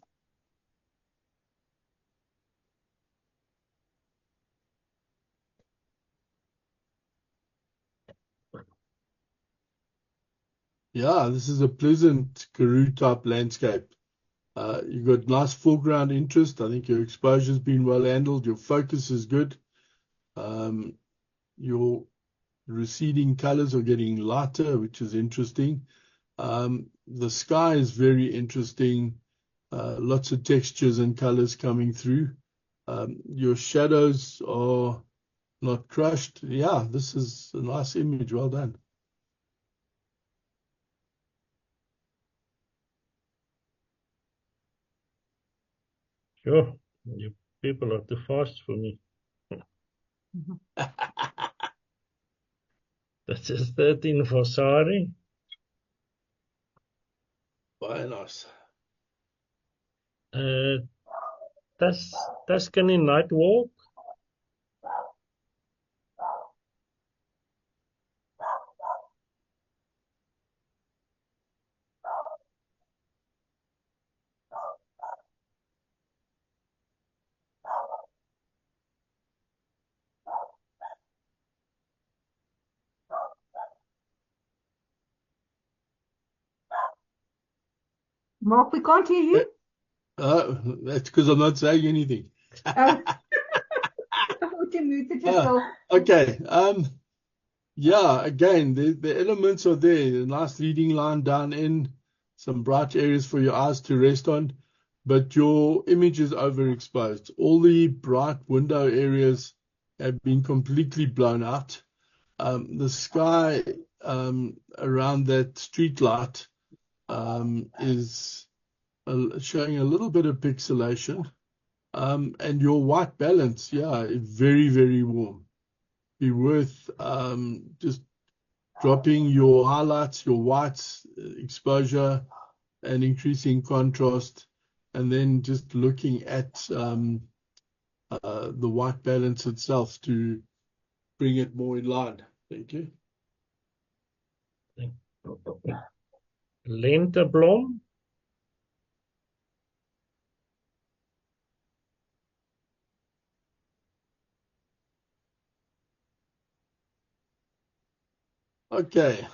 Yeah, this is a pleasant Karoo type landscape. You've got nice foreground interest. I think your exposure's been well handled. Your focus is good. Your receding colors are getting lighter, which is interesting. The sky is very interesting. Lots of textures and colors coming through. Your shadows are not crushed. Yeah, this is a nice image. Well done. Sure. You people are too fast for me. That is 13 for Sari. Very nice. Tuscany Night Walk. Mark, we can't hear you. That's because I'm not saying anything. Oh, I thought you muted yourself. Okay. Yeah, again, the elements are there. A nice leading line down in, some bright areas for your eyes to rest on, but your image is overexposed. All the bright window areas have been completely blown out. The sky around that street light is showing a little bit of pixelation. And your white balance, yeah, very, very warm. Be worth just dropping your highlights, your whites, exposure, and increasing contrast, and then just looking at the white balance itself to bring it more in line. Thank you. Lenteblom. Okay,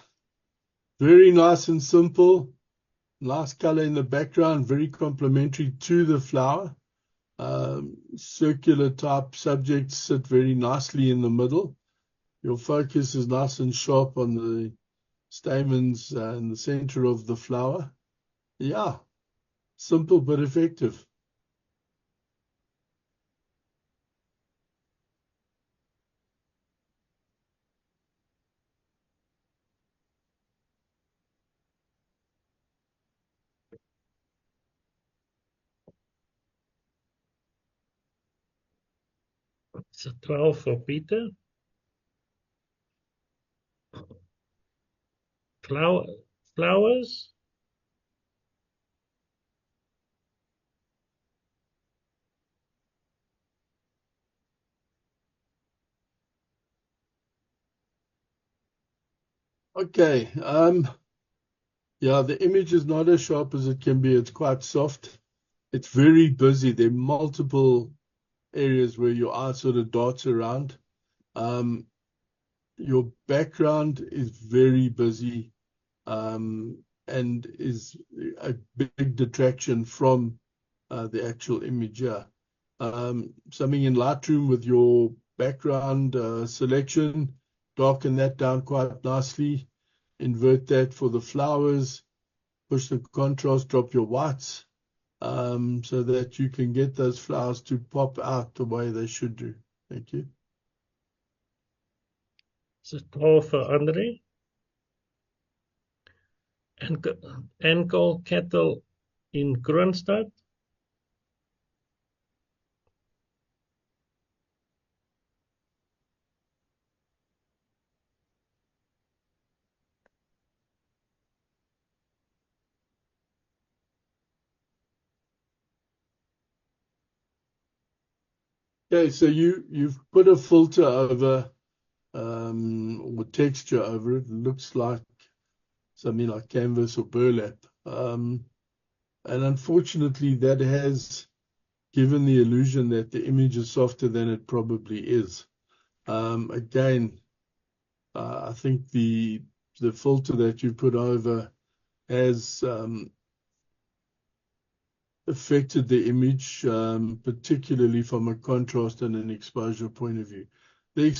very nice and simple. Nice color in the background, very complementary to the flower. Circular type subjects sit very nicely in the middle. Your focus is nice and sharp on the stamens in the center of the flower. Yeah, simple but effective. It's a 12 for Peter. Flowers. Okay, yeah, the image is not as sharp as it can be. It's quite soft. It's very busy. There are multiple areas where your eye sort of darts around. Your background is very busy and is a big detraction from the actual image. Yeah. Something in Lightroom with your background selection, darken that down quite nicely, invert that for the flowers, push the contrast, drop your whites, so that you can get those flowers to pop out the way they should do. Thank you. It's a 12 for Andre. Ankle cattle in Kroonstad. Okay, so you've put a filter over or texture over it. It looks like something like canvas or burlap. And unfortunately, that has given the illusion that the image is softer than it probably is. Again, I think the filter that you put over has affected the image, particularly from a contrast and an exposure point of view. The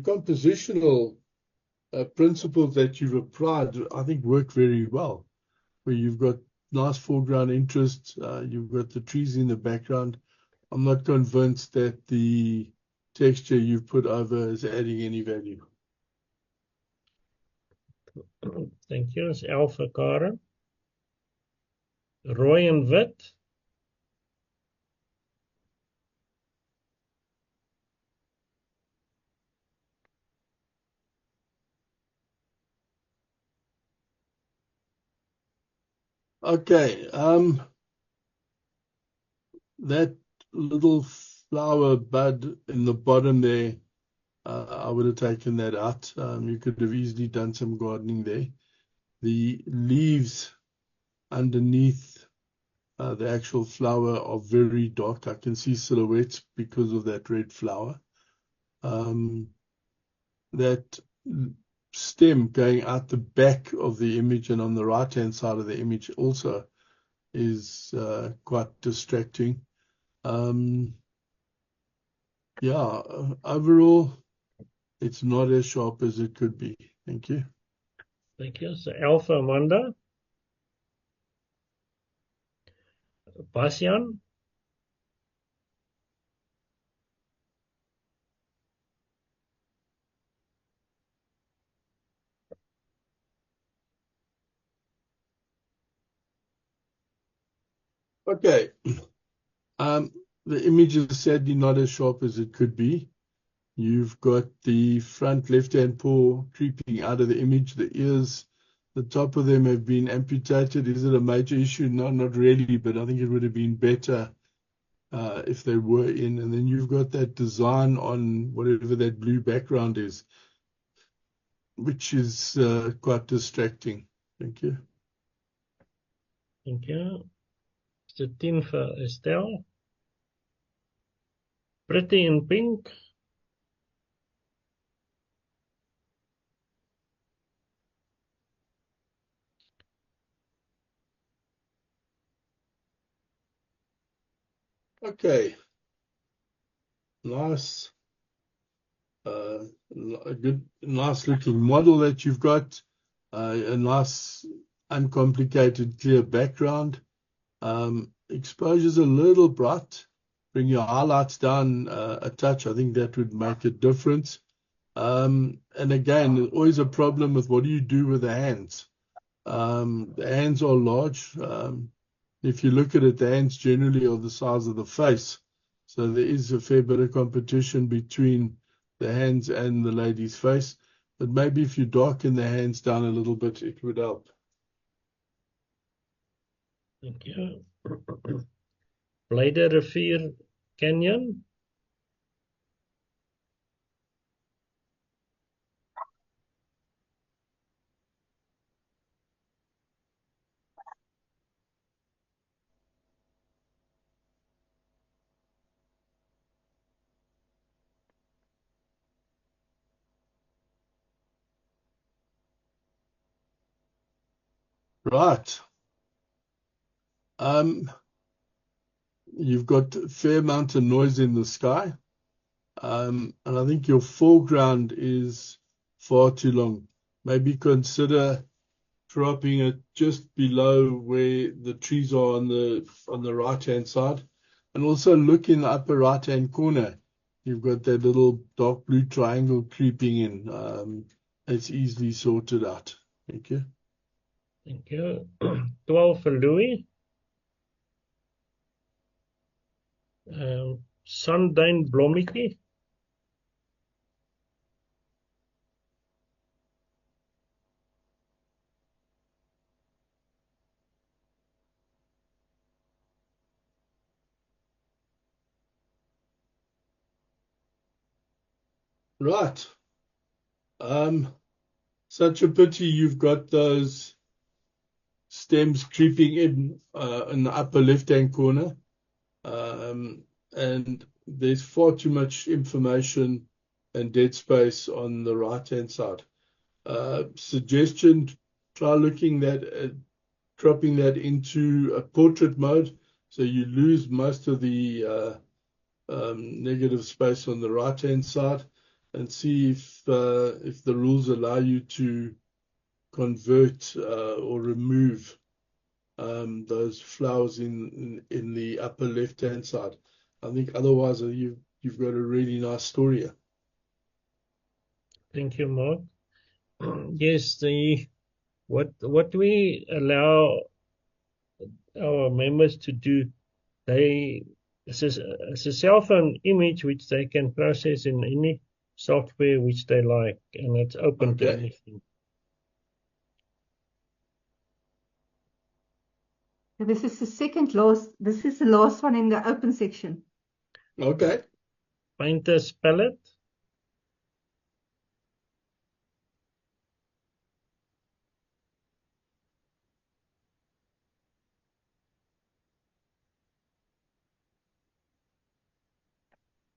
compositional principles that you've applied, I think, work very well. Where you've got nice foreground interest, you've got the trees in the background. I'm not convinced that the texture you've put over is adding any value. Thank you. It's Alpha Karen. Rooi en wit. Okay, that little flower bud in the bottom there, I would have taken that out. You could have easily done some gardening there. The leaves underneath the actual flower are very dark. I can see silhouettes because of that red flower. That stem going out the back of the image and on the right-hand side of the image also is quite distracting. Yeah, overall, it's not as sharp as it could be. Thank you. Thank you. So Alpha Amanda, Bastian, Okay. The image is sadly not as sharp as it could be. You've got the front left-hand paw creeping out of the image, the ears, the top of them have been amputated. Is it a major issue? No, not really, but I think it would have been better if they were in. And then you've got that design on whatever that blue background is, which is quite distracting. Thank you. thank you. It's the 10 for Estelle. Pretty in pink. Okay. Nice. A good, nice looking model that you've got. A nice, uncomplicated, clear background. Exposure's a little bright. Bring your highlights down a touch. I think that would make a difference. And again, there's always a problem with what do you do with the hands. The hands are large. If you look at it, the hands generally are the size of the face. So there is a fair bit of competition between the hands and the lady's face. But maybe if you darken the hands down a little bit, it would help. Thank you. Blyde Rivier Canyon. Right. You've got a fair amount of noise in the sky. And I think your foreground is far too long. Maybe consider dropping it just below where the trees are on the right-hand side. And also look in the upper right-hand corner. You've got that little dark blue triangle creeping in. It's easily sorted out. Thank you. Thank you. 12 for Louis. Sundine Blommetjie. Right. Such a pity you've got those stems creeping in the upper left-hand corner. And there's far too much information and dead space on the right-hand side. Suggestion, try looking at dropping that into a portrait mode so you lose most of the negative space on the right-hand side, and see if the rules allow you to convert or remove those flowers in the upper left-hand side. I think otherwise you've got a really nice story here. Thank you, Mark. Yes, what we allow our members to do, it's a cell phone image which they can process in any software which they like, and it's open to Okay. anything. This is the second last, this is the last one in the open section. Okay. Painter's palette.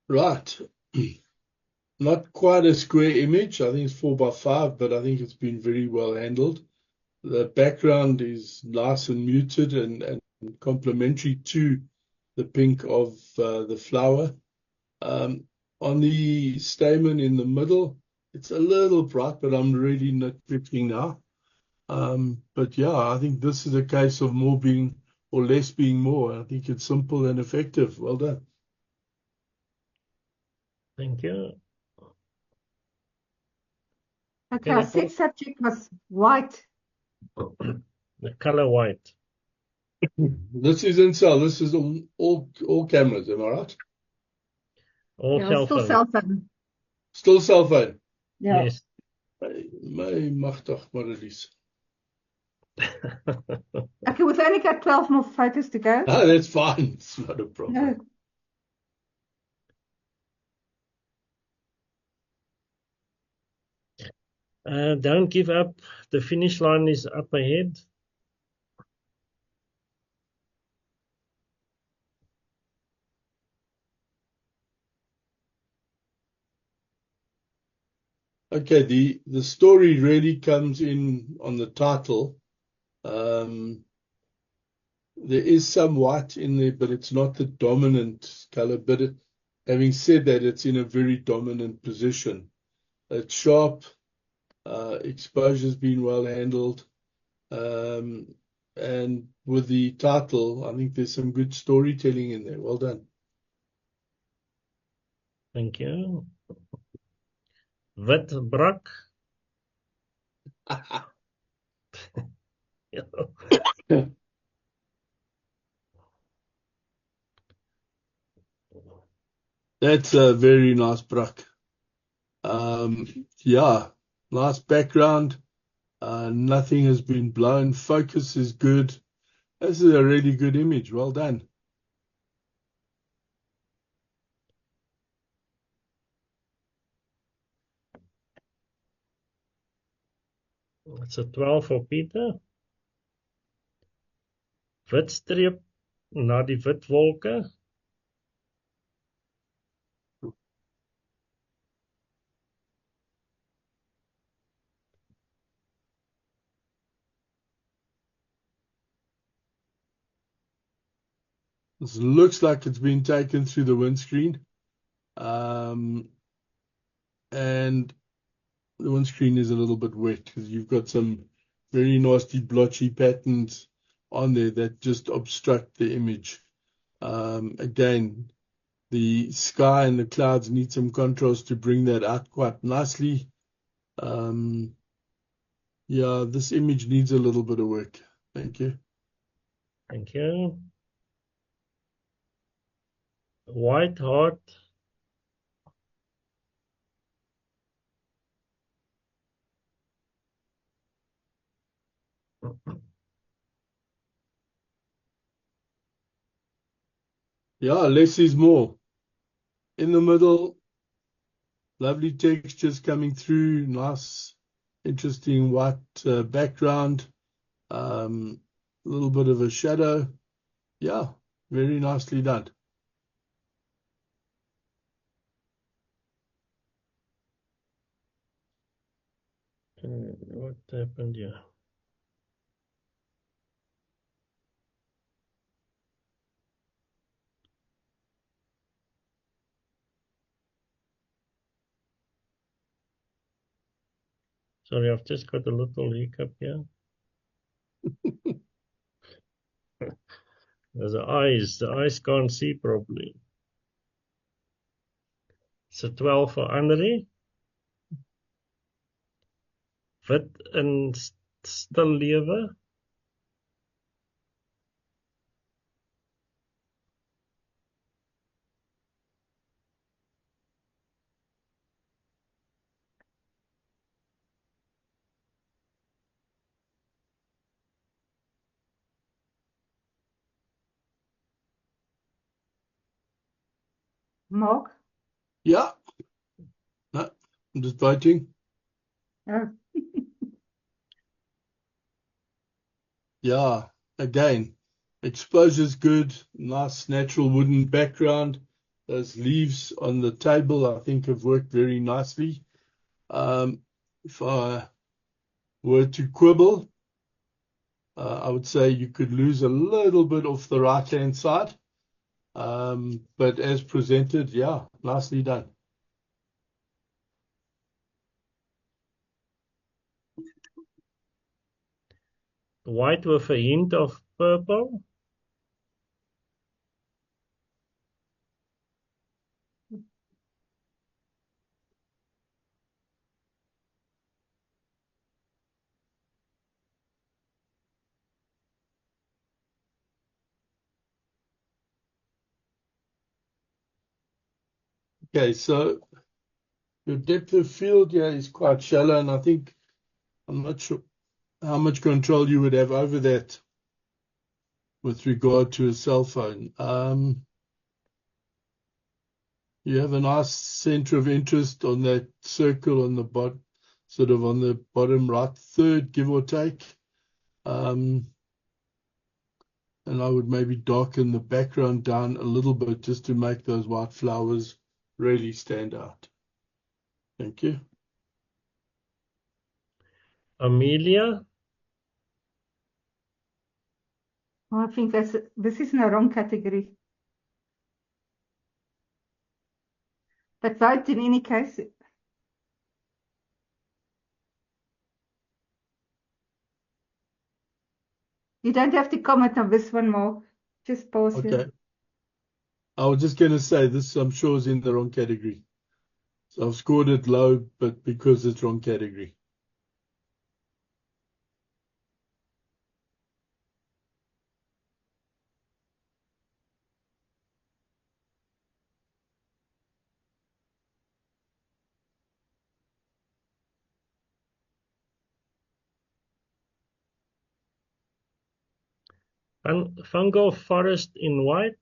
Right. not quite a square image. I think it's 4x5, but I think it's been very well handled. The background is nice and muted and complementary to the pink of the flower. On the stamen in the middle, it's a little bright, but I'm really nitpicking now. But yeah, I think this is a case of more being or less being more. I think it's simple and effective. Well done. Thank you. Okay, our sixth subject was white. The color white. This is in cell. This is all cameras. Am I right? All Yeah, cell still phone. cell phone. Still cell phone. Yeah. Yes. My machtig, maar dit is. Okay, we've only got 12 more photos to go. Ah, that's fine. It's not a problem. Don't give up. The finish line is up ahead. Okay, the story really comes in on the title. There is some white in there, but it's not the dominant color. But having said that, it's in a very dominant position. It's sharp, exposure's been well handled, and with the title, I think there's some good storytelling in there. Well done. Thank you. Wit brak. That's a very nice brak. Yeah, nice background. Nothing has been blown. Focus is good. This is a really good image. Well done. It's a 12 for Peter. Wit streep na die wit wolke. This looks like it's been taken through the windscreen. And the windscreen is a little bit wet because you've got some very nasty blotchy patterns on there that just obstruct the image. Again, the sky and the clouds need some contrast to bring that out quite nicely. Yeah, this image needs a little bit of work. Thank you. Thank you. White heart. Yeah, less is more. In the middle, lovely textures coming through, nice, interesting white background, a little bit of a shadow. Yeah, very nicely done. What happened here? Sorry, I've just got a little hiccup here. There's the eyes. The eyes can't see properly. It's a 12 for Henri. Wit in stil lewe. Mark? Yeah, no, I'm just biting. Oh. Yeah, again, exposure's good, nice natural wooden background, those leaves on the table, I think, have worked very nicely. If I were to quibble, I would say you could lose a little bit off the right-hand side. But as presented, yeah, nicely done. White with a hint of purple. Okay, so your depth of field here is quite shallow, and I think I'm not sure how much control you would have over that with regard to a cell phone. You have a nice center of interest on that circle on the bottom, sort of on the bottom right third, give or take. And I would maybe darken the background down a little bit just to make those white flowers really stand out. Thank you. Amelia. I think this is in the wrong category. But vote in any case. You don't have to comment on this one more. Just pause Okay. here. I was just going to say this, I'm sure, is in the wrong category. So I've scored it low, but because it's wrong category. Fungal forest in white.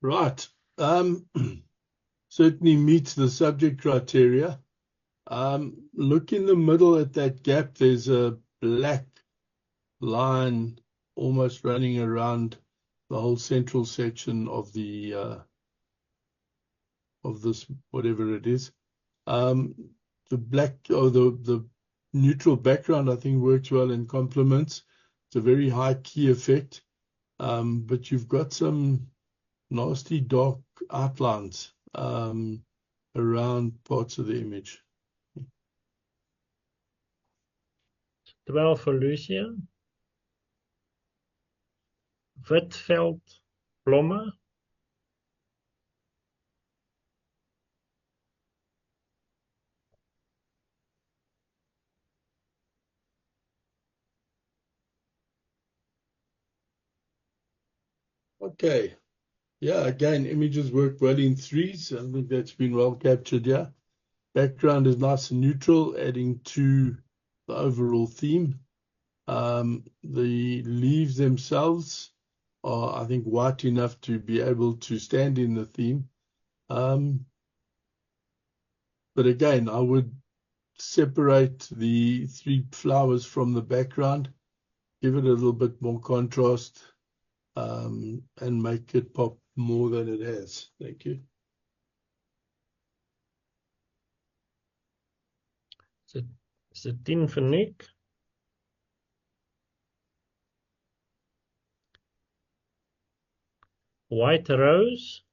Right. Certainly meets the subject criteria. Look in the middle at that gap. There's a black line almost running around the whole central section of the of this whatever it is. The black or the neutral background I think works well and complements. It's a very high key effect, but you've got some nasty dark outlines around parts of the image. 12 for Lucia. Witveld blomme. Okay. Yeah, again, images work well in threes. I think that's been well captured here. Background is nice and neutral, adding to the overall theme. The leaves themselves are, I think, white enough to be able to stand in the theme. But again, I would separate the three flowers from the background, give it a little bit more contrast, and make it pop more than it has. Thank you. Is it 10 for Nick? White rose.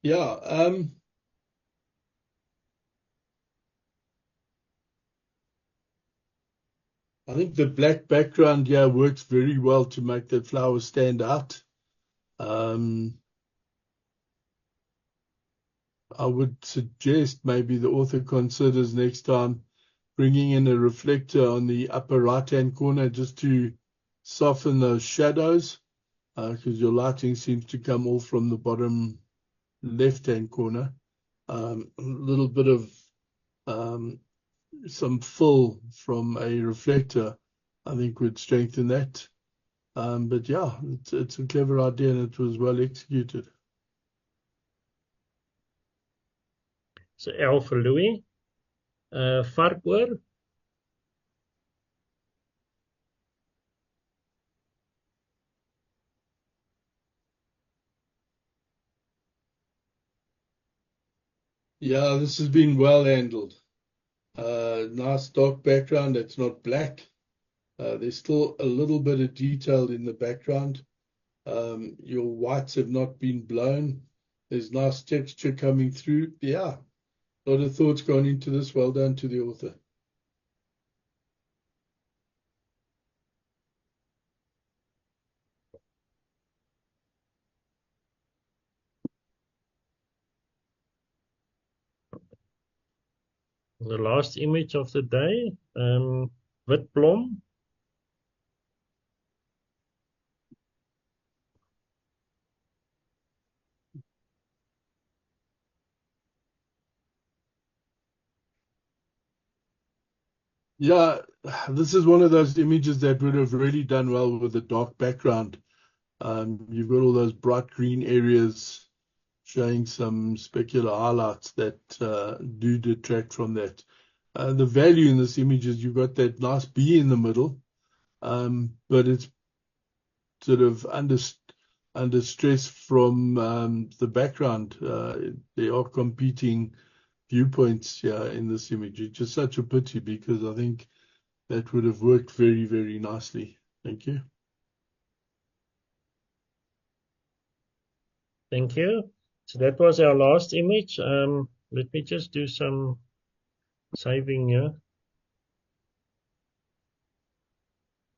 Yeah, I think the black background here works very well to make the flowers stand out. I would suggest maybe the author considers next time bringing in a reflector on the upper right-hand corner just to soften those shadows, because your lighting seems to come all from the bottom left-hand corner. A little bit of some fill from a reflector, I think, would strengthen that. But yeah, it's a clever idea and it was well executed. So L for Louis. Varkoor. Yeah, this has been well handled. Nice dark background. It's not black. There's still a little bit of detail in the background. Your whites have not been blown. There's nice texture coming through. Yeah, a lot of thoughts gone into this. Well done to the author. The last image of the day. Wit blom. Yeah, this is one of those images that would have really done well with a dark background. You've got all those bright green areas showing some specular highlights that do detract from that. The value in this image is you've got that nice bee in the middle, but it's sort of under stress from the background. There are competing viewpoints here in this image. It's just such a pity because I think that would have worked very, very nicely. Thank you. Thank you. So that was our last image. Let me just do some saving here.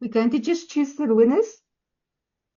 We're going to just choose the winners.